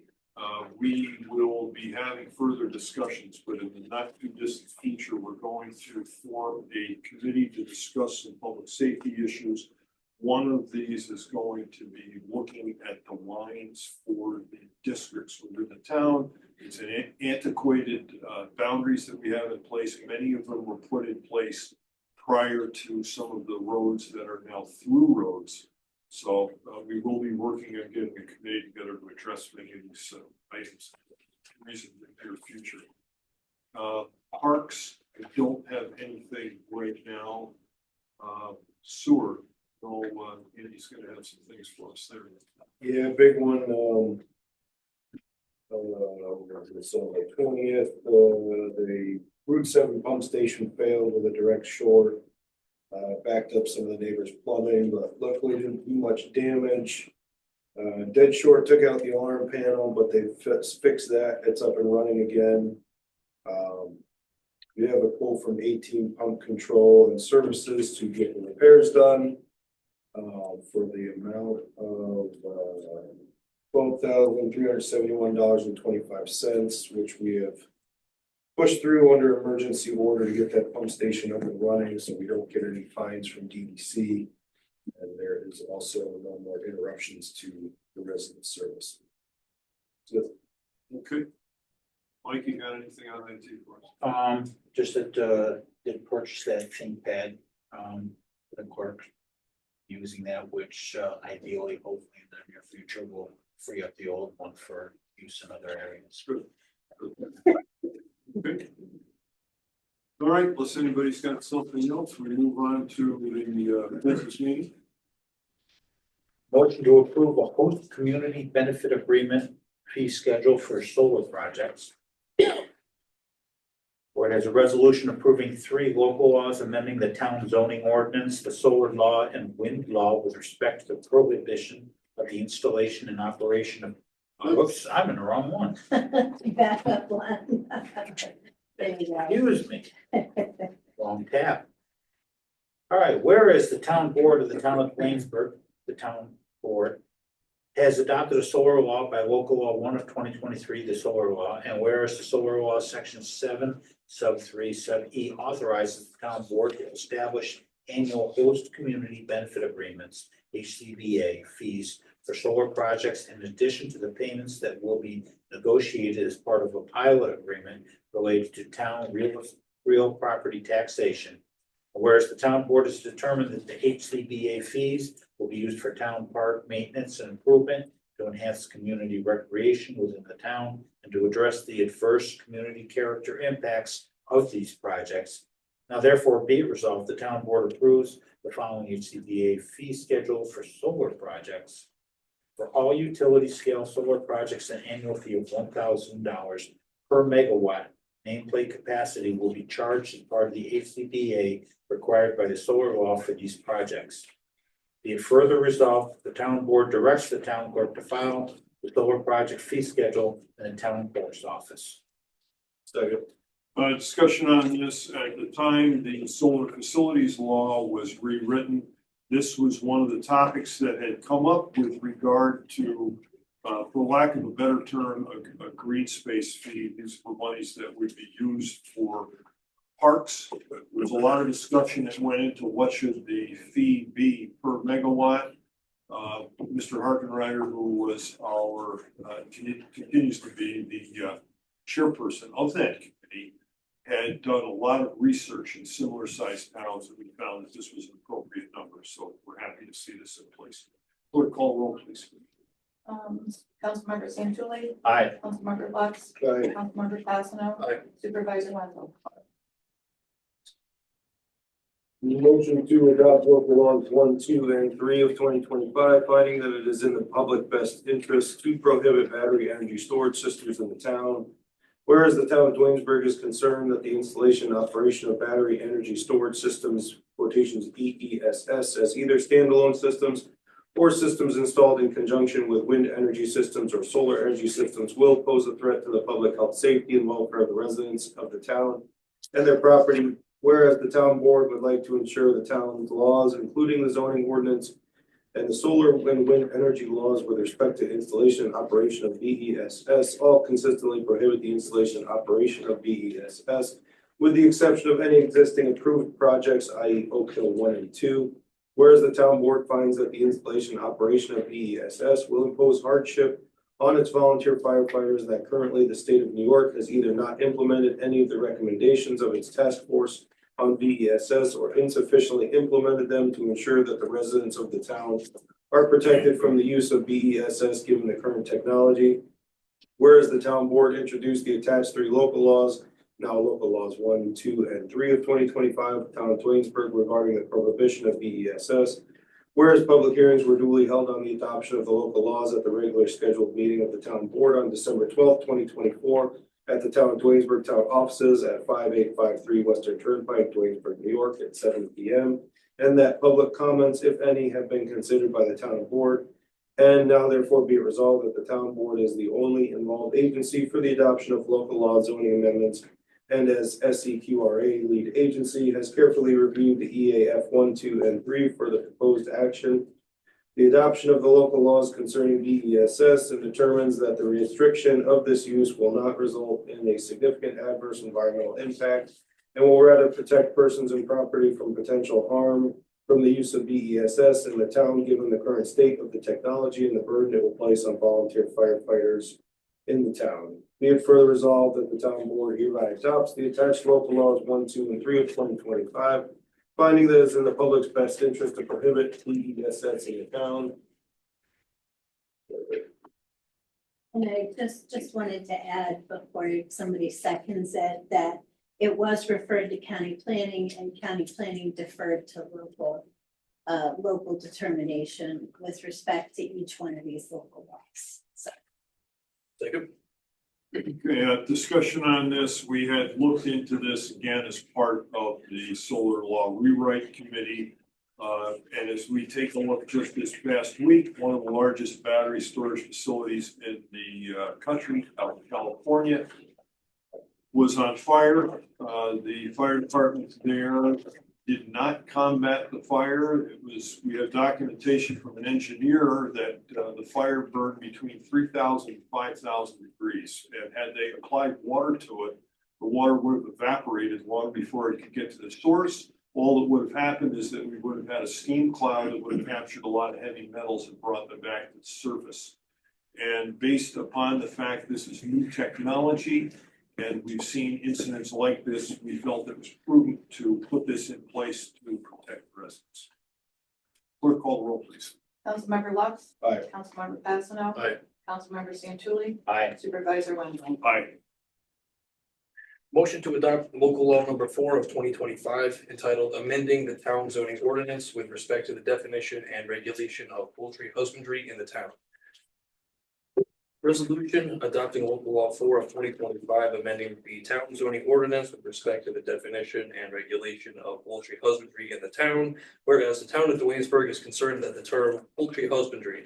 we will be having further discussions, but in the not too distant future, we're going to form a committee to discuss some public safety issues. One of these is going to be looking at the lines for the districts within the town. It's an antiquated boundaries that we have in place. Many of them were put in place prior to some of the roads that are now through roads. So we will be working on getting a committee together to address many of these items in the near future. Parks, I don't have anything right now. Sewer, no, Andy's gonna have some things for us there.
Yeah, big one, so the 20th, the Route 7 pump station failed with a direct short. Backed up some of the neighbors' plumbing, but luckily didn't do much damage. Dead short took out the alarm panel, but they fixed that. It's up and running again. We have a quote from 18 Pump Control and Services to get the repairs done for the amount of $12,371.25, which we have pushed through under emergency order to get that pump station up and running so we don't get any fines from DDC. And there is also no more interruptions to the resident service. So,
Okay. Mike, you got anything on IT for us?
Just that did purchase that ThinkPad for the clerk. Using that, which ideally, hopefully in the near future will free up the old one for use in other areas.
Good. Okay. All right, unless anybody's got something else, we move on to the business meeting.
Motion to approve a host community benefit agreement fee schedule for solar projects. Where it has a resolution approving 3 local laws amending the town zoning ordinance, the solar law and wind law with respect to the prohibition of the installation and operation of. Oops, I'm in the wrong one.
Back up one. There you go.
Excuse me. Wrong tab. All right, whereas the town board of the town of Waynesburg, the town board, has adopted a solar law by local law 1 of 2023, the solar law, and whereas the solar law section 7 sub 3 sub E authorizes the town board to establish annual host community benefit agreements, HCBA fees for solar projects in addition to the payments that will be negotiated as part of a pilot agreement related to town real property taxation. Whereas the town board has determined that the HCBA fees will be used for town park maintenance and improvement to enhance community recreation within the town and to address the adverse community character impacts of these projects. Now therefore be it resolved, the town board approves the following HCBA fee schedule for solar projects. For all utility scale solar projects, an annual fee of $1,000 per megawatt nameplate capacity will be charged as part of the HCBA required by the solar law for these projects. Be it further resolved, the town board directs the town clerk to file the solar project fee schedule in the town clerk's office.
second.
Discussion on this at the time the solar facilities law was rewritten. This was one of the topics that had come up with regard to, for lack of a better term, a green space fee. These were monies that would be used for parks. There was a lot of discussion that went into what should the fee be per megawatt. Mr. Harkenreiter, who was our, continues to be the chairperson of that committee, had done a lot of research in similar sized towns, and we found that this was an appropriate number, so we're happy to see this in place. Clerk, call roll, please.
Councilmember Santucci.
Aye.
Councilmember Lux.
Aye.
Councilmember Fasano.
Aye.
Supervisor Wendell.
Motion to adopt local laws 1, 2, and 3 of 2025, finding that it is in the public best interest to prohibit battery energy storage systems in the town. Whereas the town of Dwaynesburg is concerned that the installation and operation of battery energy storage systems, quotations BESS, as either standalone systems or systems installed in conjunction with wind energy systems or solar energy systems will pose a threat to the public health, safety, and welfare of the residents of the town and their property. Whereas the town board would like to ensure the town's laws, including the zoning ordinance and the solar and wind energy laws with respect to installation and operation of BESS, all consistently prohibit the installation and operation of BESS, with the exception of any existing approved projects, i.e. Oak Hill 1 and 2. Whereas the town board finds that the installation and operation of BESS will impose hardship on its volunteer firefighters, that currently the state of New York has either not implemented any of the recommendations of its task force on BESS or insufficiently implemented them to ensure that the residents of the town are protected from the use of BESS given the current technology. Whereas the town board introduced the attached 3 local laws, now local laws 1, 2, and 3 of 2025, town of Twinsburg, regarding the prohibition of BESS. Whereas public hearings were duly held on the adoption of the local laws at the regular scheduled meeting of the town board on December 12th, 2024, at the town of Dwaynesburg town offices at 5853 Western Turnpike, Dwaynesburg, New York, at 7 p.m. And that public comments, if any, have been considered by the town board. And now therefore be it resolved that the town board is the only involved agency for the adoption of local law zoning amendments, and as SEQRA lead agency has carefully reviewed the EAF 1, 2, and 3 for the proposed action, the adoption of the local laws concerning BESS, and determines that the restriction of this use will not result in a significant adverse environmental impact and will rather protect persons and property from potential harm from the use of BESS in the town, given the current state of the technology and the burden it will place on volunteer firefighters in the town. Be it further resolved that the town board hereby adopts the attached local laws 1, 2, and 3 of 2025, finding that it's in the public's best interest to prohibit BESS in the town.
And I just wanted to add before somebody seconds it, that it was referred to county planning, and county planning deferred to local determination with respect to each one of these local laws. So.
Second.
Okay, discussion on this. We had looked into this again as part of the solar law rewrite committee. And as we take a look just this past week, one of the largest battery storage facilities in the country, out in California, was on fire. The fire department there did not combat the fire. We have documentation from an engineer that the fire burned between 3,000 and 5,000 degrees. And had they applied water to it, the water would have evaporated long before it could get to the source. All that would have happened is that we would have had a steam cloud that would have captured a lot of heavy metals and brought them back to the surface. And based upon the fact this is new technology, and we've seen incidents like this, we felt it was prudent to put this in place to protect residents. Clerk, call the roll, please.
Councilmember Lux.
Aye.
Councilmember Fasano.
Aye.
Councilmember Santucci.
Aye.
Supervisor Wendell.
Aye.
Motion to adopt local law number 4 of 2025 entitled amending the town zoning ordinance with respect to the definition and regulation of poultry husbandry in the town. Resolution adopting local law 4 of 2025, amending the town zoning ordinance with respect to the definition and regulation of poultry husbandry in the town. Whereas the town of Dwaynesburg is concerned that the term poultry husbandry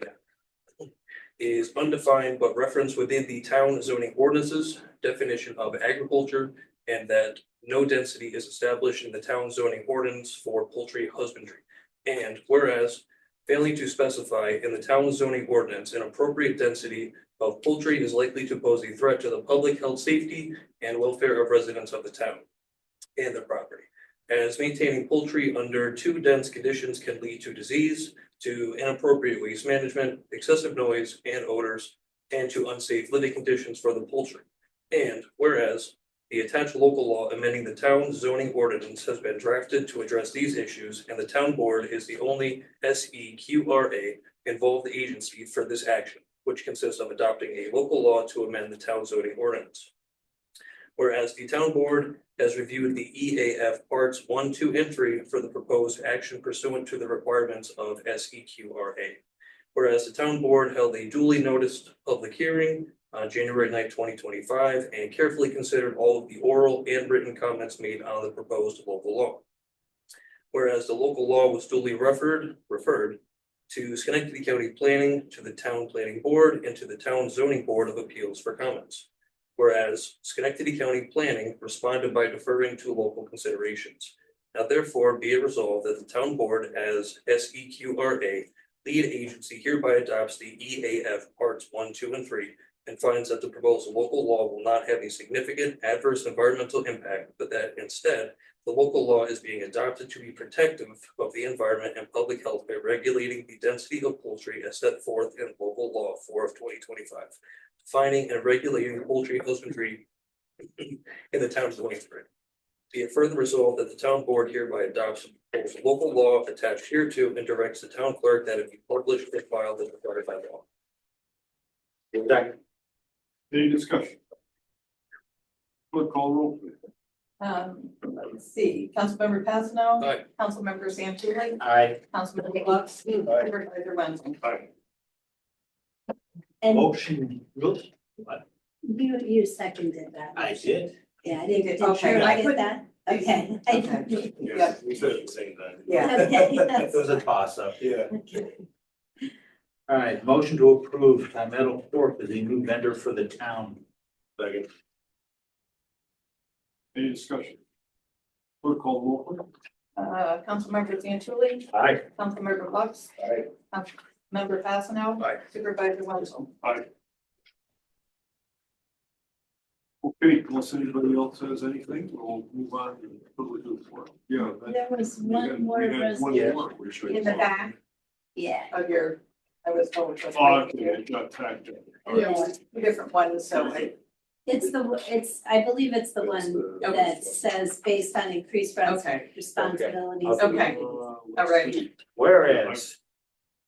is undefined but referenced within the town zoning ordinances definition of agriculture, and that no density is established in the town zoning ordinance for poultry husbandry. And whereas failing to specify in the town zoning ordinance an appropriate density of poultry is likely to pose a threat to the public health, safety, and welfare of residents of the town and their property. As maintaining poultry under too dense conditions can lead to disease, to inappropriate waste management, excessive noise and odors, and to unsafe living conditions for the poultry. And whereas the attached local law amending the town zoning ordinance has been drafted to address these issues, and the town board is the only SEQRA involved agency for this action, which consists of adopting a local law to amend the town zoning ordinance. Whereas the town board has reviewed the EAF parts 1, 2, and 3 for the proposed action pursuant to the requirements of SEQRA. Whereas the town board held a duly noticed public hearing on January 9th, 2025, and carefully considered all of the oral and written comments made on the proposed local law. Whereas the local law was duly referred to Schenectady County Planning, to the Town Planning Board, and to the Town Zoning Board of Appeals for comments. Whereas Schenectady County Planning responded by deferring to local considerations. Now therefore be it resolved that the town board as SEQRA lead agency hereby adopts the EAF parts 1, 2, and 3 and finds that the proposed local law will not have a significant adverse environmental impact, but that instead the local law is being adopted to be protective of the environment and public health by regulating the density of poultry as set forth in local law 4 of 2025. Defining and regulating poultry husbandry in the town of Williamsburg. Be it further resolved that the town board hereby adopts the local law attached hereto and directs the town clerk that it be published and filed as required by law.
Second.
Any discussion? Clerk call roll, please.
Let's see, Councilmember Pasino.
Aye.
Councilmember Santucci.
Aye.
Councilmember Lux. Supervisor Wenzel.
Aye.
And
Motion, really?
you seconded that.
I did.
Yeah, I didn't,
Okay.
I get that? Okay.
Okay.
Yeah, we said at the same time.
Yeah.
Okay,
It
that's
was a toss up.
Yeah.
All right, motion to approve Metal Corp as a new vendor for the town.
Second. Any discussion? Clerk call roll, please.
Councilmember Santucci.
Aye.
Councilmember Lux.
Aye.
Councilmember Pasino.
Aye.
Supervisor Wenzel.
Aye. Okay, unless anybody else has anything, we'll move on to the public report. Yeah.
There was one more
resolution.
resolution.
In the back
Yeah.
of your, I was told.
Oh, okay, it got tacked in. All right.
Yeah, two different ones, so
I believe it's the one
Okay.
that says based on increased
Okay.
responsibilities.
Okay. All right.
Whereas,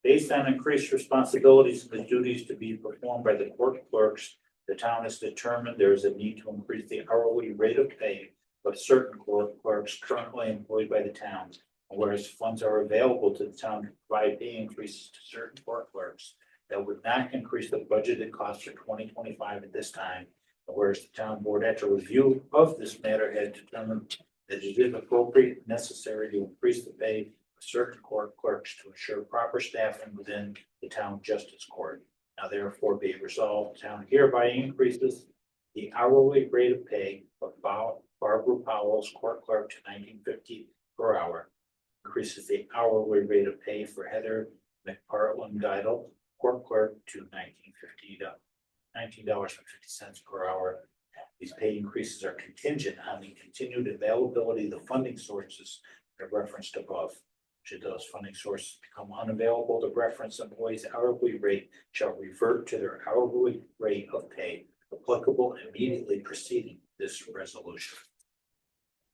based on increased responsibilities and the duties to be performed by the court clerks, the town has determined there is a need to increase the hourly rate of pay of certain court clerks currently employed by the town. Whereas funds are available to the town to provide pay increases to certain court clerks that would not increase the budgeted cost for 2025 at this time. Whereas the town board, after review of this matter, had determined that it is appropriate and necessary to increase the pay of certain court clerks to ensure proper staffing within the town justice court. Now therefore be it resolved, the town hereby increases the hourly rate of pay of Barbara Powell's court clerk to $19.50 per hour. Increases the hourly rate of pay for Heather McPartland Geidel, court clerk to $19.50 per hour. These pay increases are contingent on the continued availability of the funding sources that are referenced above. Should those funding sources become unavailable, the reference employees' hourly rate shall revert to their hourly rate of pay applicable immediately preceding this resolution.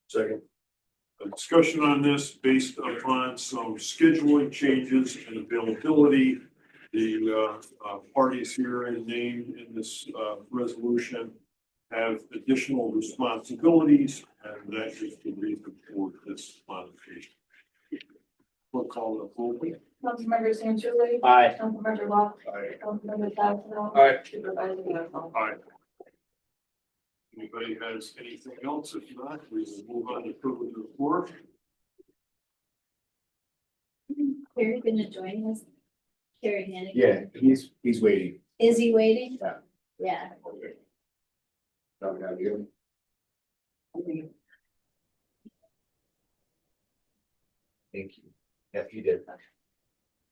Second. A discussion on this based upon some scheduling changes and availability. The parties here and named in this resolution have additional responsibilities, and that is the reason for this modification. We'll call it a full.
Councilmember Santucci.
Aye.
Councilmember Lux.
Aye.
Councilmember Pasino.
Aye.
Supervisor Wenzel.
Aye. Anybody has anything else? If not, we will move on to privilege of the floor.
Carrie gonna join us? Carrie Hannigan?
Yeah, he's waiting.
Is he waiting?
Yeah.
Yeah.
Don't have you. Thank you. Yeah, you did.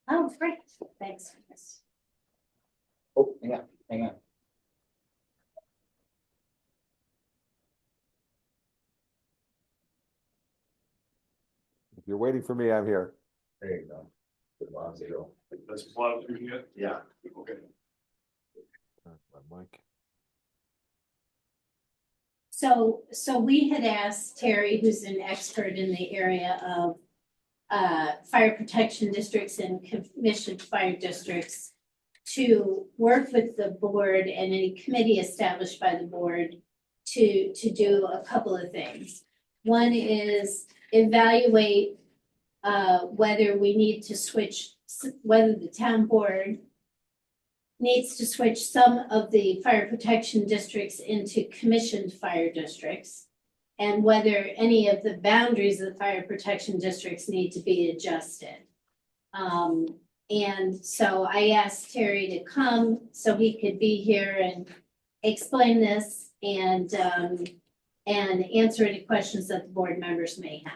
Oh, great. Thanks.
Oh, hang on.
If you're waiting for me, I'm here.
There you go.
That's a lot of you yet?
Yeah.
Okay.
Mike.
So we had asked Terry, who's an expert in the area of fire protection districts and commissioned fire districts, to work with the board and any committee established by the board to do a couple of things. One is evaluate whether we need to switch, whether the town board needs to switch some of the fire protection districts into commissioned fire districts, and whether any of the boundaries of the fire protection districts need to be adjusted. And so I asked Terry to come so he could be here and explain this and answer any questions that the board members may have.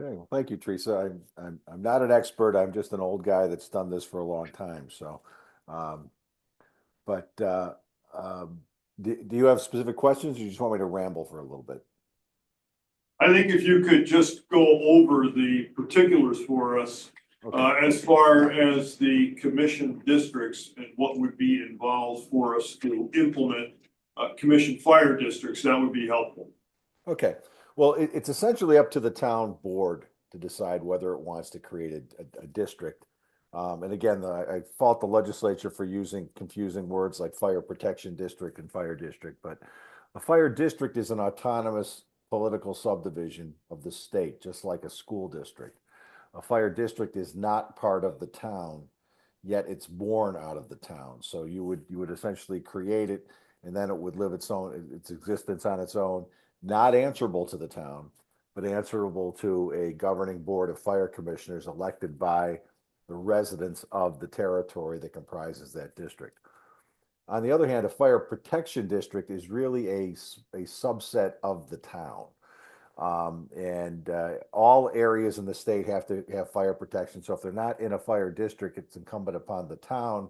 Okay, well, thank you, Teresa. I'm not an expert. I'm just an old guy that's done this for a long time, so. Do you have specific questions or you just want me to ramble for a little bit?
I think if you could just go over the particulars for us, as far as the commission districts and what would be involved for us to implement commission fire districts, that would be helpful.
Okay, well, it's essentially up to the town board to decide whether it wants to create a district. And again, I fault the legislature for using confusing words like fire protection district and fire district, but a fire district is an autonomous political subdivision of the state, just like a school district. A fire district is not part of the town, yet it's born out of the town. So you would essentially create it, and then it would live its existence on its own, not answerable to the town, but answerable to a governing board of fire commissioners elected by the residents of the territory that comprises that district. On the other hand, a fire protection district is really a subset of the town. All areas in the state have to have fire protection. So if they're not in a fire district, it's incumbent upon the town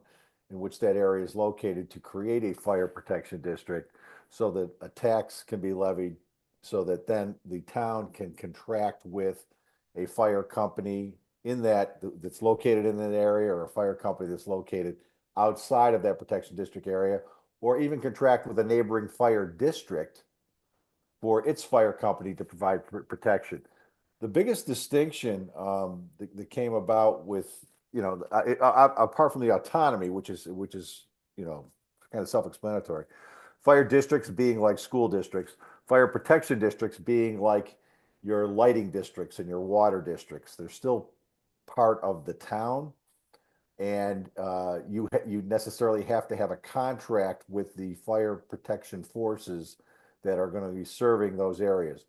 in which that area is located to create a fire protection district so that a tax can be levied, so that then the town can contract with a fire company that's located in that area, or a fire company that's located outside of that protection district area, or even contract with a neighboring fire district for its fire company to provide protection. The biggest distinction that came about with, apart from the autonomy, which is kind of self-explanatory, fire districts being like school districts, fire protection districts being like your lighting districts and your water districts. They're still part of the town, and you necessarily have to have a contract with the fire protection forces that are going to be serving those areas.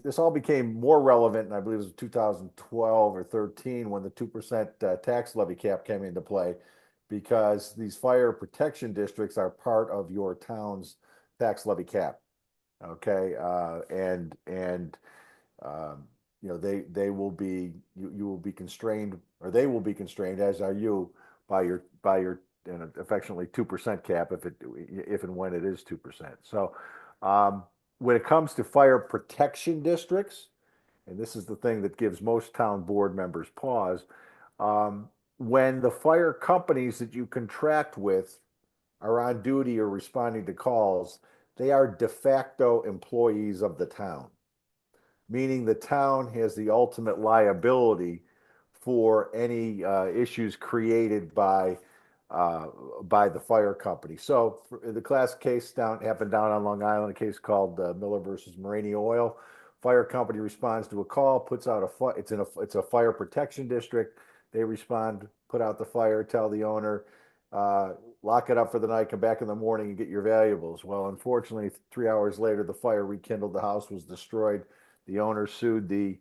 This all became more relevant, and I believe it was 2012 or 13 when the 2% tax levy cap came into play, because these fire protection districts are part of your town's tax levy cap. Okay, they will be, you will be constrained, or they will be constrained, as are you, by your affectionately 2% cap if and when it is 2%. So when it comes to fire protection districts, and this is the thing that gives most town board members pause, when the fire companies that you contract with are on duty or responding to calls, they are de facto employees of the town, meaning the town has the ultimate liability for any issues created by the fire company. So the class case happened down on Long Island, a case called Miller versus Moraney Oil. Fire company responds to a call, puts out it's a fire protection district. They respond, put out the fire, tell the owner, lock it up for the night, come back in the morning and get your valuables. Well, unfortunately, 3 hours later, the fire rekindled, the house was destroyed. The owner sued the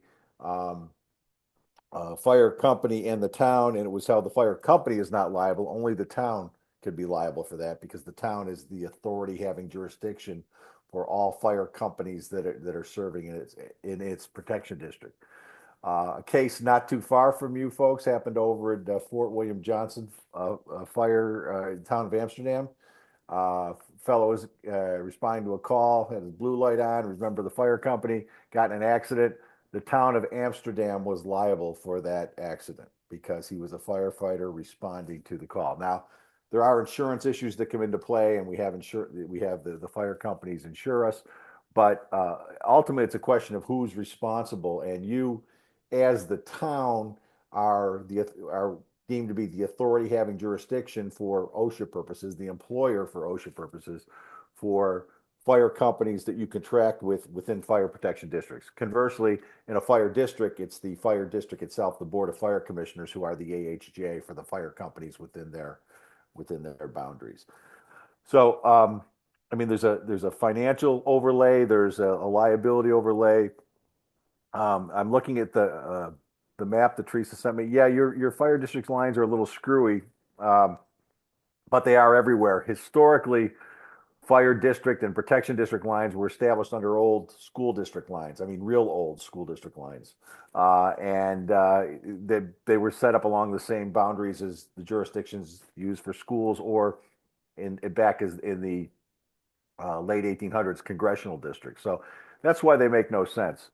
fire company and the town, and it was held the fire company is not liable. Only the town could be liable for that, because the town is the authority having jurisdiction for all fire companies that are serving in its protection district. A case not too far from you folks happened over at Fort William Johnson fire town of Amsterdam. Fellow was responding to a call, had his blue light on. Remember, the fire company got in an accident, the town of Amsterdam was liable for that accident because he was a firefighter responding to the call. Now, there are insurance issues that come into play, and we have the fire companies insure us. But ultimately, it's a question of who's responsible, and you, as the town, are deemed to be the authority having jurisdiction for OSHA purposes, the employer for OSHA purposes, for fire companies that you contract with within fire protection districts. Conversely, in a fire district, it's the fire district itself, the Board of Fire Commissioners, who are the AHJ for the fire companies within their boundaries. So, I mean, there's a financial overlay, there's a liability overlay. I'm looking at the map that Teresa sent me. Yeah, your fire district lines are a little screwy, but they are everywhere. Historically, fire district and protection district lines were established under old school district lines. I mean, real old school district lines. And they were set up along the same boundaries as the jurisdictions used for schools, or back as in the late 1800s congressional districts. So that's why they make no sense.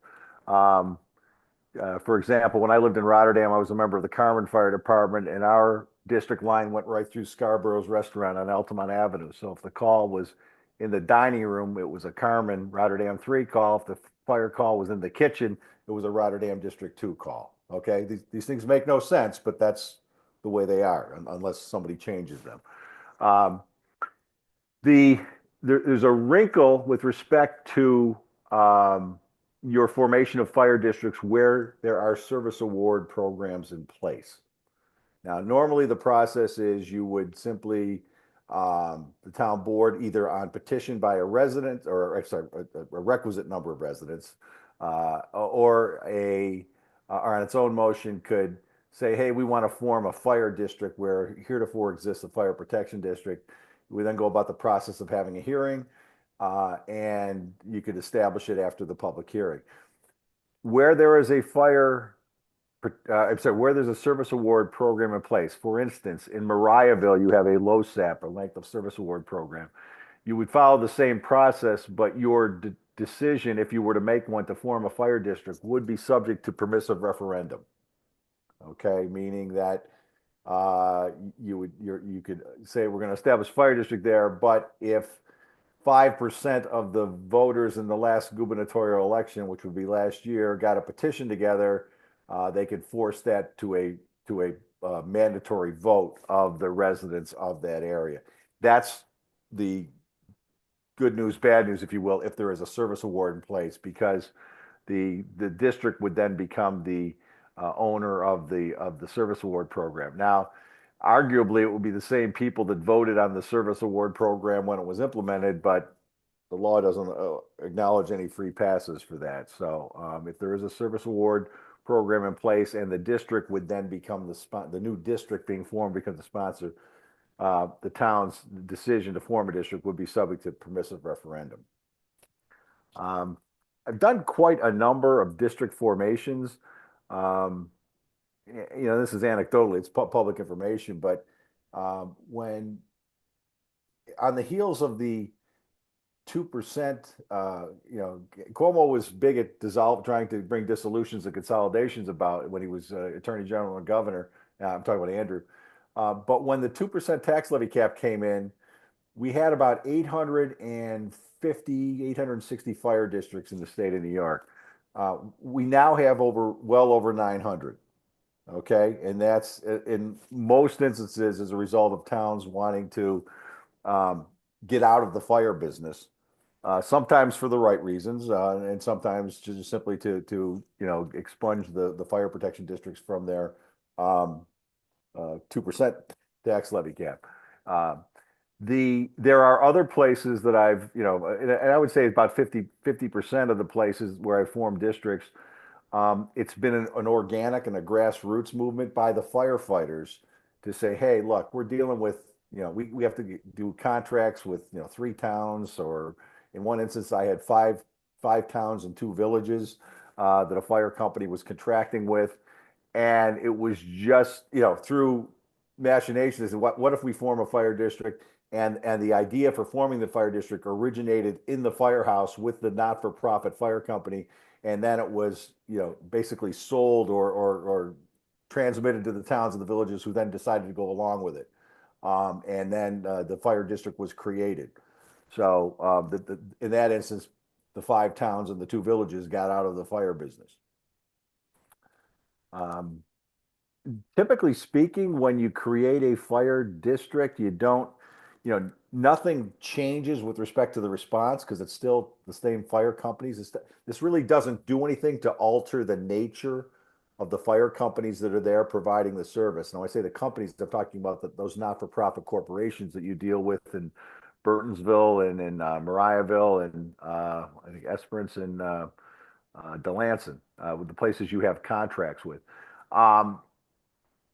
For example, when I lived in Rotterdam, I was a member of the Carmen Fire Department, and our district line went right through Scarborough's restaurant on Altamont Avenue. So if the call was in the dining room, it was a Carmen Rotterdam 3 call. If the fire call was in the kitchen, it was a Rotterdam District 2 call. Okay, these things make no sense, but that's the way they are, unless somebody changes them. There's a wrinkle with respect to your formation of fire districts where there are service award programs in place. Now, normally the process is you would simply, the town board, either on petition by a resident, or sorry, a requisite number of residents, or on its own motion, could say, hey, we want to form a fire district where heretofore exists a fire protection district. We then go about the process of having a hearing, and you could establish it after the public hearing. Where there is a where there's a service award program in place, for instance, in Mariahville, you have a LOSAP, a length of service award program. You would follow the same process, but your decision, if you were to make one to form a fire district, would be subject to permissive referendum. Okay, meaning that you could say we're going to establish a fire district there, but if 5% of the voters in the last gubernatorial election, which would be last year, got a petition together, they could force that to a mandatory vote of the residents of that area. That's the good news, bad news, if you will, if there is a service award in place, because the district would then become the owner of the service award program. Now, arguably, it would be the same people that voted on the service award program when it was implemented, but the law doesn't acknowledge any free passes for that. So if there is a service award program in place, and the district would then become the new district being formed becomes the sponsor, the town's decision to form a district would be subject to permissive referendum. I've done quite a number of district formations. This is anecdotally, it's public information, but when on the heels of the 2%, Cuomo was big at trying to bring dissolutions and consolidations about when he was Attorney General and Governor. I'm talking about Andrew. But when the 2% tax levy cap came in, we had about 860 fire districts in the state of New York. We now have well over 900. Okay, and that's in most instances as a result of towns wanting to get out of the fire business, sometimes for the right reasons, and sometimes just simply to expunge the fire protection districts from their 2% tax levy cap. There are other places that I've, and I would say about 50% of the places where I formed districts, it's been an organic and a grassroots movement by the firefighters to say, hey, look, we're dealing with, we have to do contracts with, 3 towns, or in one instance, I had five towns and 2 villages that a fire company was contracting with. And it was just, through machinations, what if we form a fire district? And the idea for forming the fire district originated in the firehouse with the not-for-profit fire company. And then it was, basically sold or transmitted to the towns and the villages who then decided to go along with it. And then the fire district was created. So in that instance, the 5 towns and the 2 villages got out of the fire business. Typically speaking, when you create a fire district, you don't, nothing changes with respect to the response because it's still the same fire companies. This really doesn't do anything to alter the nature of the fire companies that are there providing the service. Now, I say the companies, I'm talking about those not-for-profit corporations that you deal with in Burtonsville and in Mariahville and I think Esperance and Delancey, with the places you have contracts with.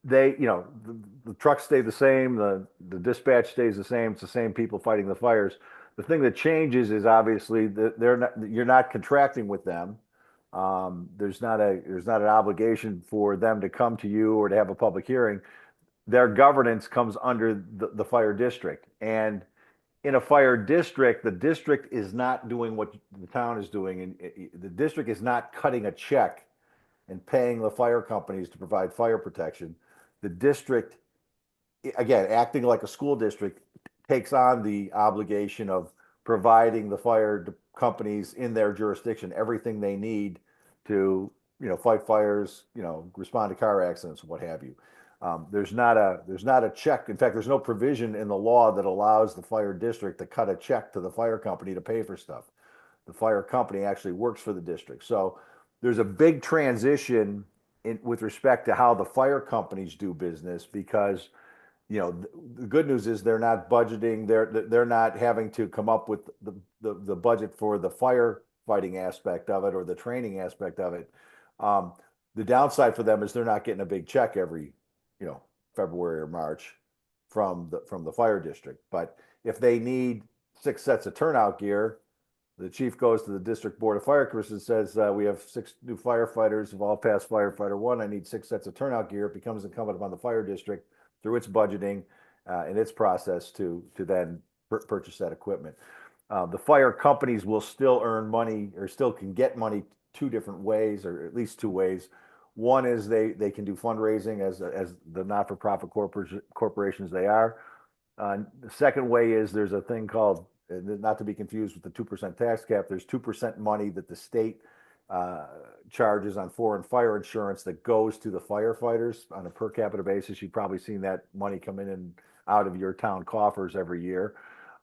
They, the trucks stay the same, the dispatch stays the same, it's the same people fighting the fires. The thing that changes is obviously that you're not contracting with them. There's not an obligation for them to come to you or to have a public hearing. Their governance comes under the fire district. And in a fire district, the district is not doing what the town is doing. And the district is not cutting a check and paying the fire companies to provide fire protection. The district, again, acting like a school district, takes on the obligation of providing the fire companies in their jurisdiction everything they need to, fight fires, respond to car accidents, what have you. There's not a check. In fact, there's no provision in the law that allows the fire district to cut a check to the fire company to pay for stuff. The fire company actually works for the district. So there's a big transition with respect to how the fire companies do business because, the good news is they're not budgeting, they're not having to come up with the budget for the firefighting aspect of it or the training aspect of it. The downside for them is they're not getting a big check every, February or March from the fire district. But if they need 6 sets of turnout gear, the chief goes to the district board of fire commissioners and says, we have 6 new firefighters who've all passed firefighter 1. I need 6 sets of turnout gear. It becomes incumbent upon the fire district through its budgeting and its process to then purchase that equipment. The fire companies will still earn money or still can get money 2 different ways, or at least 2 ways. One is they can do fundraising as the not-for-profit corporations they are. The second way is there's a thing called, not to be confused with the 2% tax cap, there's 2% money that the state charges on foreign fire insurance that goes to the firefighters on a per capita basis. You've probably seen that money come in and out of your town coffers every year.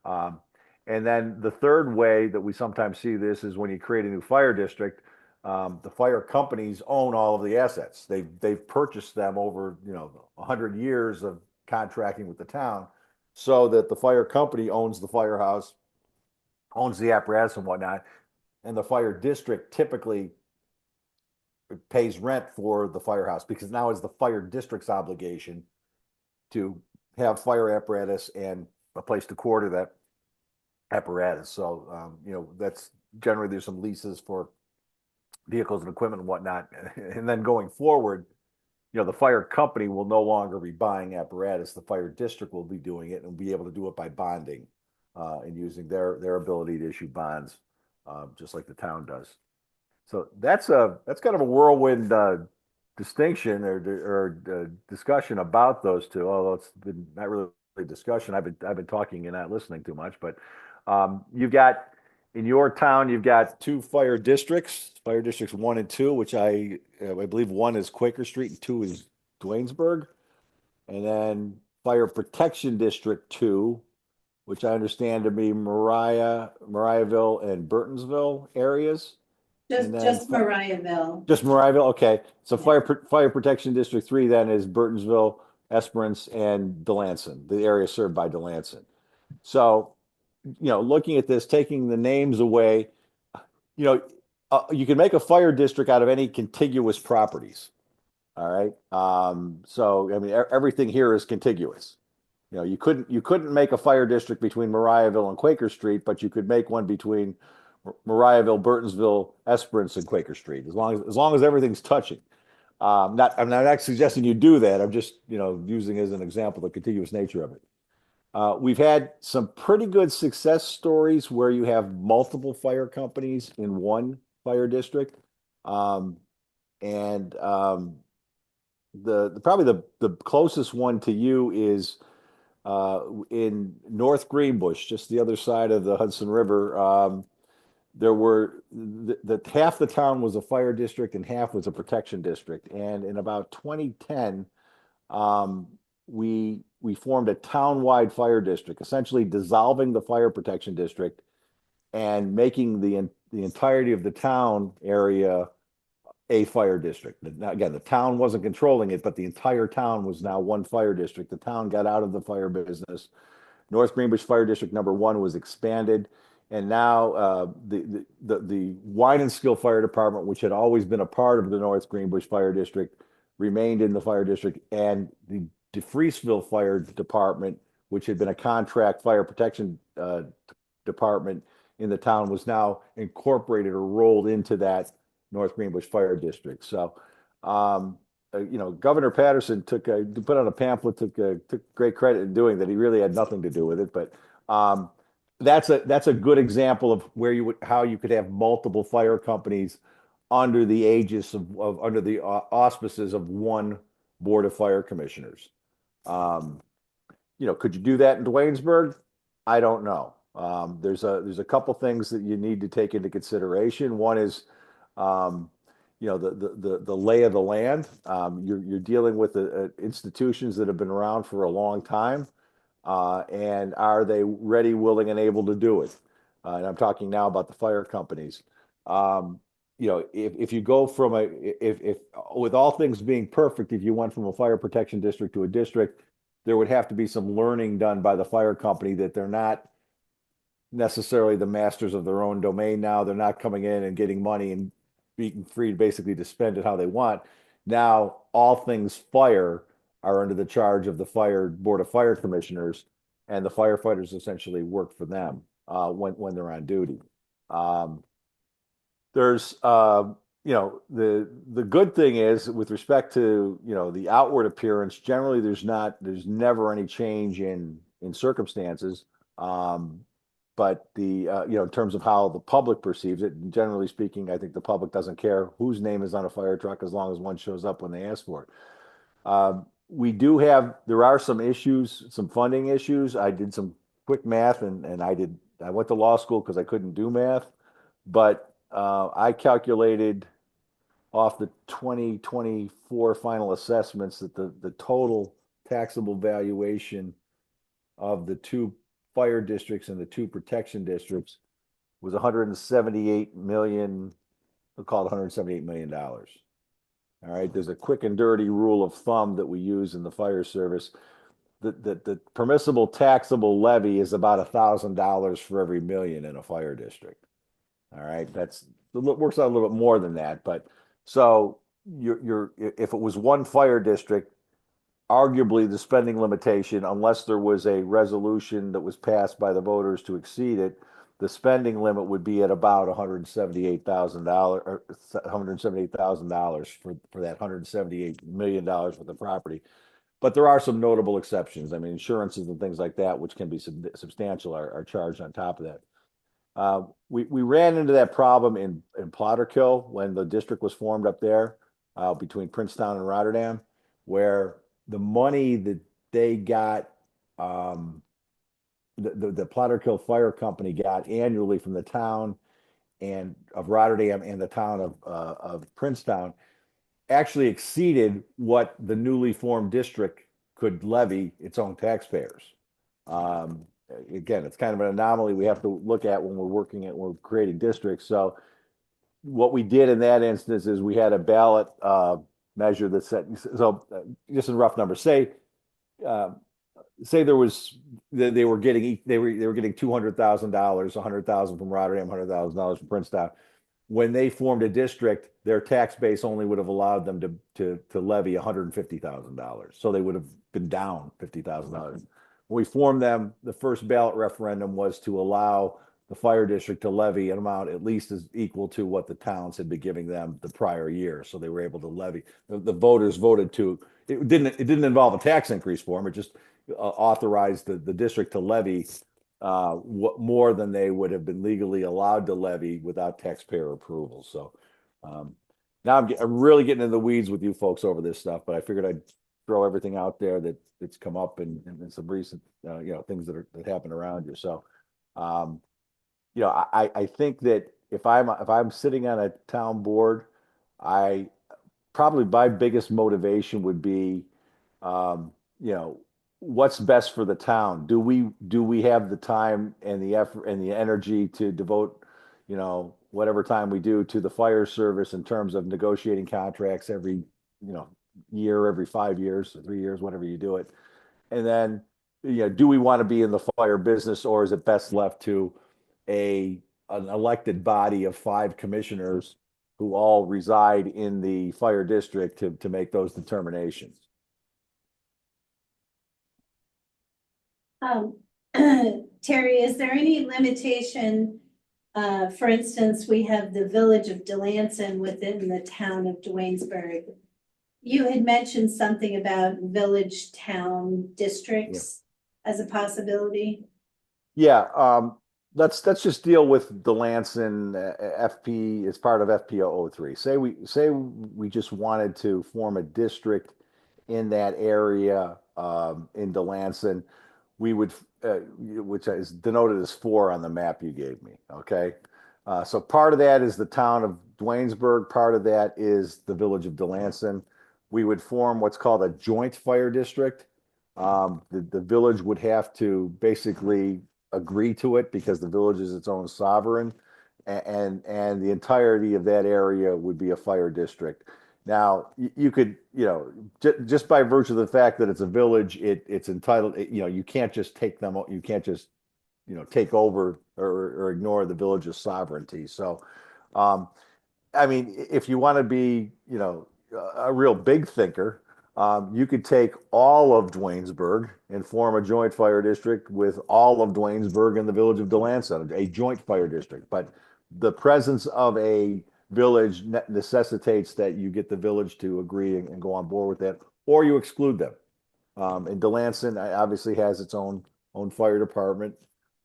And then the third way that we sometimes see this is when you create a new fire district, the fire companies own all of the assets. They've purchased them over 100 years of contracting with the town, so that the fire company owns the firehouse, owns the apparatus and whatnot, and the fire district typically pays rent for the firehouse because now it's the fire district's obligation to have fire apparatus and a place to quarter that apparatus. So, that's generally, there's some leases for vehicles and equipment and whatnot. And then going forward, the fire company will no longer be buying apparatus. The fire district will be doing it and be able to do it by bonding and using their ability to issue bonds, just like the town does. So that's kind of a whirlwind distinction or discussion about those 2. Although it's been not really a discussion. I've been talking and not listening too much. But you've got in your town, you've got 2 fire districts, fire districts 1 and 2, which I believe 1 is Quaker Street and 2 is Duanesburg, and then fire protection district 2, which I understand to be Mariahville and Burtonsville areas.
Just Mariahville.
Just Mariahville, okay. So fire protection district 3 then is Burtonsville, Esperance, and Delancey, the area served by Delancey. So, looking at this, taking the names away, you can make a fire district out of any contiguous properties. All right. So, I mean, everything here is contiguous. You couldn't make a fire district between Mariahville and Quaker Street, but you could make one between Mariahville, Burtonsville, Esperance, and Quaker Street, as long as everything's touching. I'm not suggesting you do that. I'm just, using as an example the contiguous nature of it. We've had some pretty good success stories where you have multiple fire companies in one fire district. And probably the closest one to you is in North Greenbush, just the other side of the Hudson River. There were half the town was a fire district and half was a protection district. And in about 2010, we formed a town-wide fire district, essentially dissolving the fire protection district and making the entirety of the town area a fire district. Now, again, the town wasn't controlling it, but the entire town was now one fire district. The town got out of the fire business. North Greenbush Fire District number 1 was expanded. And now the Wine and Skill Fire Department, which had always been a part of the North Greenbush Fire District, remained in the fire district. And the DeFreeseville Fire Department, which had been a contract fire protection department in the town, was now incorporated or rolled into that North Greenbush Fire District. So, Governor Patterson put out a pamphlet, took great credit in doing that. He really had nothing to do with it, but that's a good example of how you could have multiple fire companies under the aegis under the auspices of one board of fire commissioners. Could you do that in Dwaynesburg? I don't know. There's a couple things that you need to take into consideration. One is, the lay of the land. You're dealing with institutions that have been around for a long time, and are they ready, willing, and able to do it? And I'm talking now about the fire companies. If you go from if with all things being perfect, if you went from a fire protection district to a district, there would have to be some learning done by the fire company that they're not necessarily the masters of their own domain now. They're not coming in and getting money and being free basically to spend it how they want. Now, all things fire are under the charge of the board of fire commissioners, and the firefighters essentially work for them when they're on duty. There's the good thing is, with respect to the outward appearance, generally there's never any change in circumstances. But in terms of how the public perceives it, generally speaking, I think the public doesn't care whose name is on a fire truck as long as one shows up when they ask for it. There are some issues, some funding issues. I did some quick math and I went to law school because I couldn't do math, but I calculated off the 2024 final assessments that the total taxable valuation of the two fire districts and the two protection districts was 178 million. We'll call it $178 million. All right. There's a quick and dirty rule of thumb that we use in the fire service. The permissible taxable levy is about $1,000 for every million in a fire district. All right. Works out a little bit more than that. But so if it was one fire district, arguably the spending limitation, unless there was a resolution that was passed by the voters to exceed it, the spending limit would be at about $178,000 or $178,000 for that $178 million worth of property. But there are some notable exceptions. I mean, insurances and things like that, which can be substantial, are charged on top of that. We ran into that problem in Plotterkill when the district was formed up there between Princetown and Rotterdam, where the money that they got, the Plotterkill Fire Company got annually from the town and of Rotterdam and the town of Princetown actually exceeded what the newly formed district could levy its own taxpayers. Again, it's kind of an anomaly we have to look at when we're creating districts. So what we did in that instance is we had a ballot measure that said, so just in rough numbers, say they were getting $200,000, $100,000 from Rotterdam, $100,000 from Princetown. When they formed a district, their tax base only would have allowed them to levy $150,000. So they would have been down $50,000. When we formed them, the first ballot referendum was to allow the fire district to levy an amount at least as equal to what the towns had been giving them the prior year. So they were able to levy. The voters voted to, it didn't involve a tax increase for them. It just authorized the district to levy more than they would have been legally allowed to levy without taxpayer approval. So Now I'm really getting in the weeds with you folks over this stuff, but I figured I'd throw everything out there that's come up and some recent, things that happen around you. So, um, I think that if I'm sitting on a town board, I probably my biggest motivation would be, um, you know, what's best for the town? Do we have the time and the effort and the energy to devote, whatever time we do to the fire service in terms of negotiating contracts every, year, every 5 years, 3 years, whatever you do it. And then, do we want to be in the fire business, or is it best left to a an elected body of 5 commissioners who all reside in the fire district to make those determinations?
Terry, is there any limitation? For instance, we have the village of Delanson within the town of Duanesburg. You had mentioned something about village town districts as a possibility.
Yeah, let's just deal with Delanson FP as part of FP 003. Say we just wanted to form a district in that area, in Delanson. We would, which is denoted as 4 on the map you gave me. Okay. So part of that is the town of Duanesburg. Part of that is the village of Delanson. We would form what's called a joint fire district. The village would have to basically agree to it because the village is its own sovereign, and the entirety of that area would be a fire district. Now, you could, just by virtue of the fact that it's a village, it's entitled, you can't just take them, you can't just, take over or ignore the village's sovereignty. So, I mean, if you want to be, a real big thinker, you could take all of Duanesburg and form a joint fire district with all of Duanesburg and the village of Delanson, a joint fire district. But the presence of a village necessitates that you get the village to agree and go on board with that, or you exclude them. And Delanson obviously has its own fire department.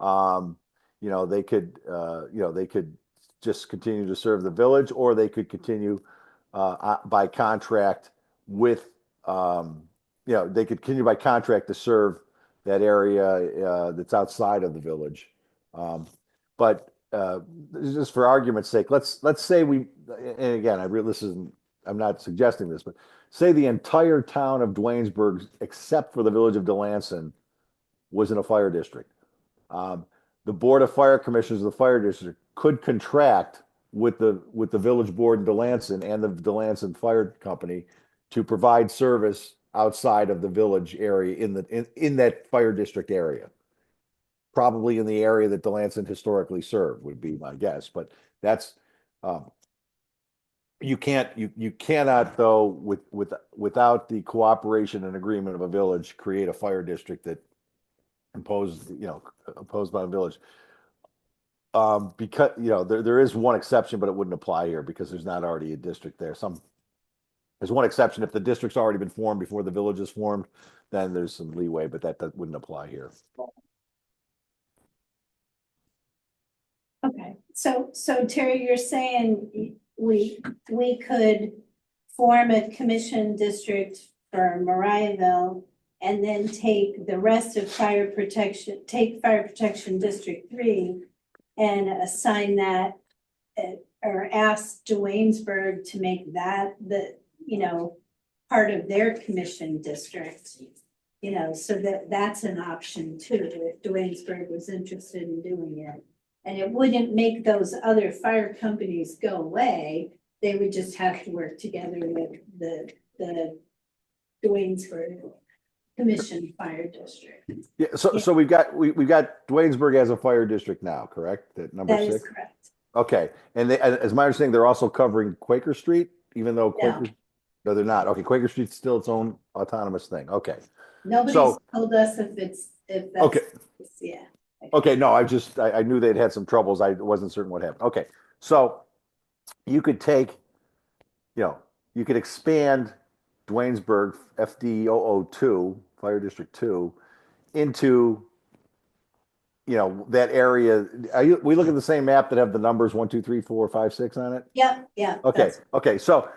They could just continue to serve the village, or they could continue by contract with, they could continue by contract to serve that area that's outside of the village. But just for argument's sake, let's say and again, I'm not suggesting this, but say the entire town of Duanesburg, except for the village of Delanson, was in a fire district. The Board of Fire Commissioners of the fire district could contract with the village board in Delanson and the Delanson Fire Company to provide service outside of the village area in that fire district area. Probably in the area that Delanson historically served would be my guess, but that's you cannot though without the cooperation and agreement of a village create a fire district that imposed by a village. Because there is one exception, but it wouldn't apply here because there's not already a district there. There's one exception. If the district's already been formed before the village is formed, then there's some leeway, but that wouldn't apply here.
Okay, so Terry, you're saying we could form a commission district for Mariahville and then take the rest of Fire Protection District 3 and assign that or ask Duanesburg to make that part of their commission district, so that's an option too, if Duanesburg was interested in doing it. And it wouldn't make those other fire companies go away. They would just have to work together with the Duanesburg Commission Fire District.
Yeah. So we've got Duanesburg as a fire district now, correct? At number 6.
That is correct.
Okay, and as my understanding, they're also covering Quaker Street, even though no, they're not. Okay, Quaker Street's still its own autonomous thing. Okay.
Nobody's told us if that's
okay.
Yeah.
Okay, no, I knew they'd had some troubles. I wasn't certain what happened. Okay, so you could you could expand Duanesburg FD 002, Fire District 2, into you know, that area, we look at the same map that have the numbers 1, 2, 3, 4, 5, 6 on it?
Yep, yeah.
Okay, okay, so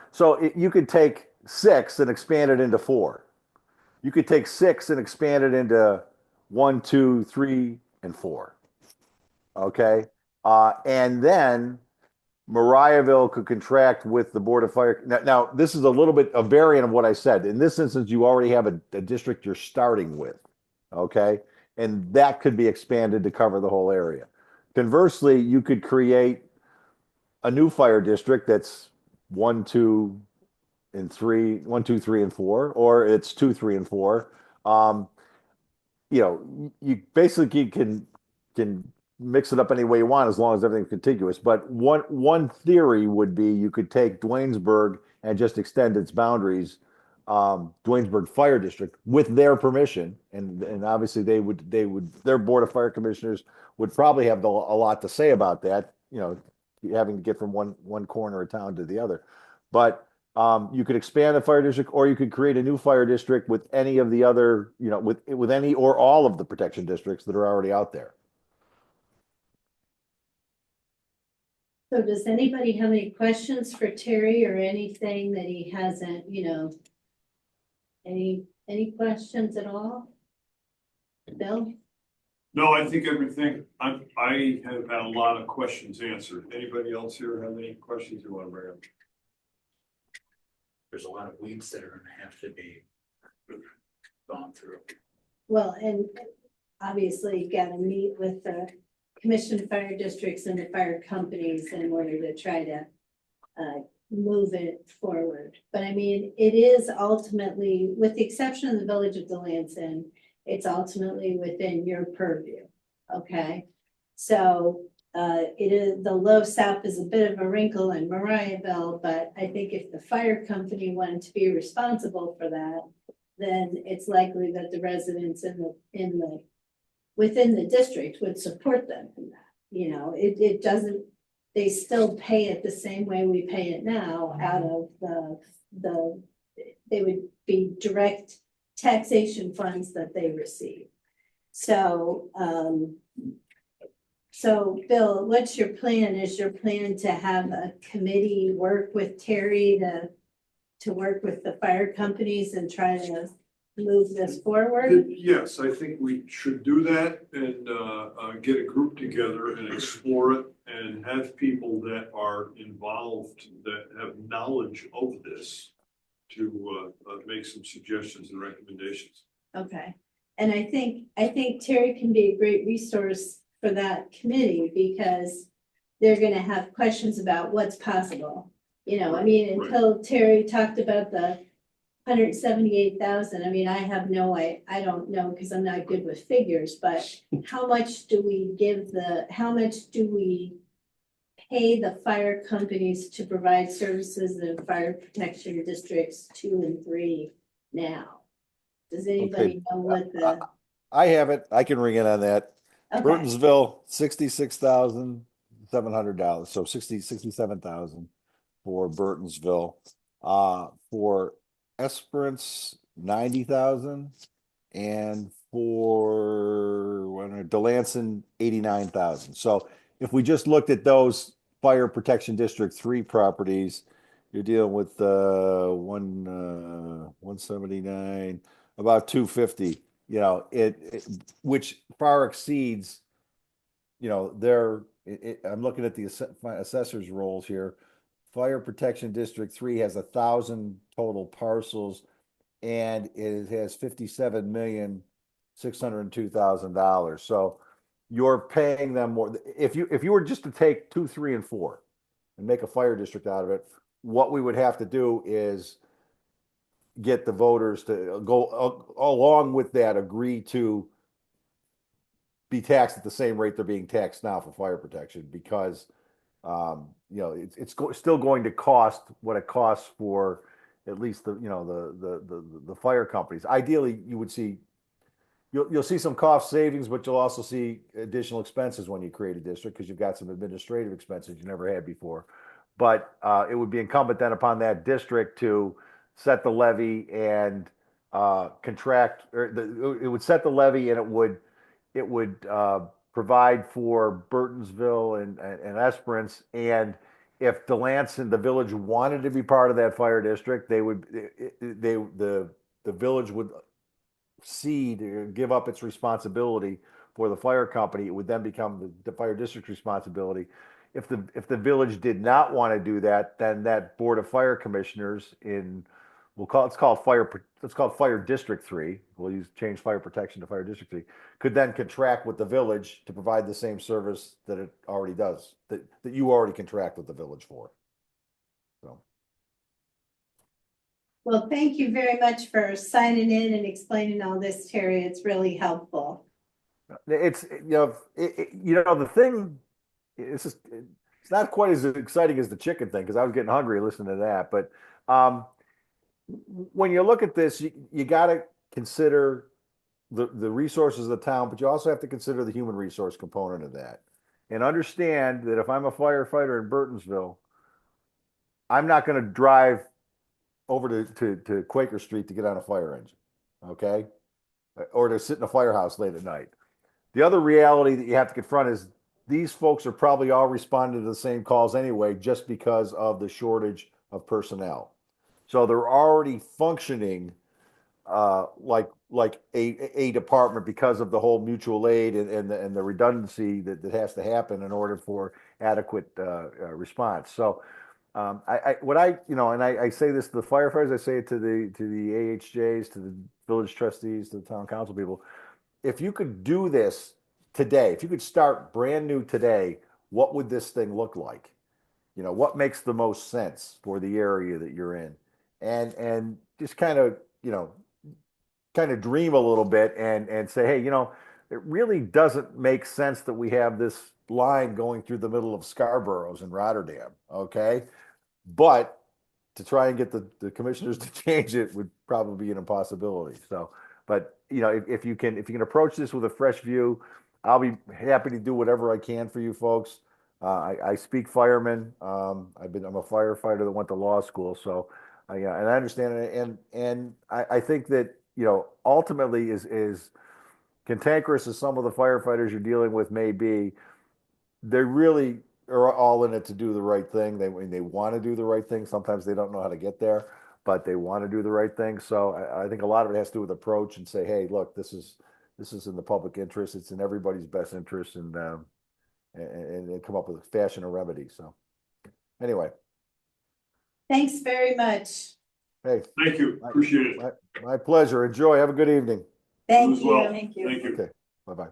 you could take 6 and expand it into 4. You could take 6 and expand it into 1, 2, 3, and 4. Okay, and then Mariahville could contract with the Board of Fire. Now, this is a little bit a variant of what I said. In this instance, you already have a district you're starting with. Okay, and that could be expanded to cover the whole area. Conversely, you could create a new fire district that's 1, 2, and 3, 1, 2, 3, and 4, or it's 2, 3, and 4. You know, you basically can mix it up any way you want as long as everything's contiguous. But one theory would be you could take Dwaynesburg and just extend its boundaries, Dwaynesburg Fire District with their permission, and obviously they would their Board of Fire Commissioners would probably have a lot to say about that. You know, having to get from one corner of town to the other, but you could expand the fire district, or you could create a new fire district with any of the other, you know, with any or all of the protection districts that are already out there.
So does anybody have any questions for Terry or anything that he hasn't, you know? Any questions at all? Bill?
No, I think everything, I have had a lot of questions answered. Anybody else here have any questions you want to bring up?
There's a lot of weeds that are gonna have to be gone through.
Well, and obviously you gotta meet with the commission fire districts and the fire companies in order to try to move it forward. But I mean, it is ultimately, with the exception of the village of Delanson, it's ultimately within your purview, okay? So it is, the low SAP is a bit of a wrinkle in Mariahville, but I think if the fire company wanted to be responsible for that, then it's likely that the residents within the district would support them in that. You know, it doesn't, they still pay it the same way we pay it now out of they would be direct taxation funds that they receive. So, so Bill, what's your plan? Is your plan to have a committee work with Terry to work with the fire companies and try to move this forward?
Yes, I think we should do that and get a group together and explore it and have people that are involved, that have knowledge of this to make some suggestions and recommendations.
Okay, and I think Terry can be a great resource for that committee because they're gonna have questions about what's possible. You know, I mean, until Terry talked about the 178,000, I mean, I have no way, I don't know, because I'm not good with figures, but how much do we pay the fire companies to provide services in fire protection districts 2 and 3 now? Does anybody know what the?
I have it. I can ring in on that.
Okay.
Burtonsville, $66,700. So 67,000 for Burtonsville. For Esperance, 90,000, and for Delanson, 89,000. So if we just looked at those Fire Protection District 3 properties, you're dealing with 179, about 250. You know, it which far exceeds, you know, I'm looking at the assessor's rolls here. Fire Protection District 3 has 1,000 total parcels, and it has $57,602,000. So you're paying them more. If you were just to take 2, 3, and 4 and make a fire district out of it, what we would have to do is get the voters to go along with that, agree to be taxed at the same rate they're being taxed now for fire protection, because you know, it's still going to cost what it costs for at least the fire companies. Ideally, you would see you'll see some cost savings, but you'll also see additional expenses when you create a district because you've got some administrative expenses you never had before. But it would be incumbent then upon that district to set the levy and contract, or it would set the levy, and it would provide for Burtonsville and Esperance. And if Delancey, the village wanted to be part of that fire district, the village would cede or give up its responsibility for the fire company. It would then become the fire district's responsibility. If the village did not want to do that, then that board of fire commissioners it's called Fire District 3. We'll change fire protection to Fire District 3, could then contract with the village to provide the same service that it already does, that you already contract with the village for. So.
Well, thank you very much for signing in and explaining all this, Terry. It's really helpful.
It's, the thing, it's not quite as exciting as the chicken thing, because I was getting hungry listening to that. But when you look at this, you got to consider the resources of the town, but you also have to consider the human resource component of that. And understand that if I'm a firefighter in Burtonsville, I'm not going to drive over to Quaker Street to get on a fire engine, okay? Or to sit in a firehouse late at night. The other reality that you have to confront is these folks are probably all responding to the same calls anyway, just because of the shortage of personnel. So they're already functioning like a department because of the whole mutual aid and the redundancy that has to happen in order for adequate response. So I say this to the firefighters, I say it to the AHJs, to the village trustees, to the town council people. If you could do this today, if you could start brand new today, what would this thing look like? What makes the most sense for the area that you're in? And just kind of dream a little bit and say, hey, it really doesn't make sense that we have this line going through the middle of Scarborough's in Rotterdam, okay? But to try and get the commissioners to change it would probably be an impossibility. So, but if you can approach this with a fresh view, I'll be happy to do whatever I can for you folks. I speak fireman. I'm a firefighter that went to law school, so and I understand it. And I think that ultimately is cantankerous as some of the firefighters you're dealing with may be, they really are all in it to do the right thing. They want to do the right thing. Sometimes they don't know how to get there, but they want to do the right thing. So I think a lot of it has to do with approach and say, hey, look, this is in the public interest. It's in everybody's best interest, and come up with a fashion or remedy. So anyway.
Thanks very much.
Hey.
Thank you. Appreciate it.
My pleasure. Enjoy. Have a good evening.
Thank you.
Well.
Thank you.
Thank you.
Okay. Bye-bye.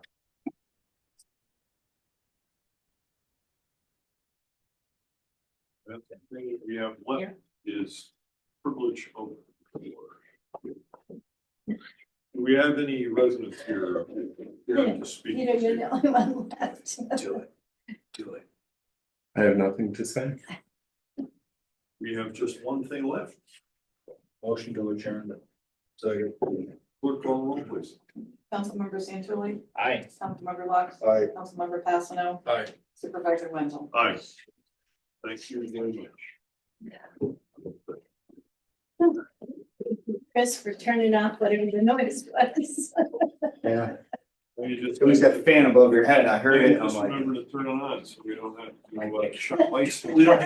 That thing we have left is privilege of the floor. Do we have any residents here to speak?
You're the only one left.
Do it.
I have nothing to say.
We have just one thing left.
Motion to adjourn.
Second. Clerk call roll, please.
Councilmember Santilli,
Aye.
Councilmember Lux.
Aye.
Councilmember Passano,
Aye.
Supervisor Wintle.
Aye. Thank you very much.
Chris, for turning off whatever the noise was.
Yeah.
You just-
It was that fan above your head. I heard it. I'm
Just
like.
remember to turn it on so we don't have to
Like-
shut lights. We don't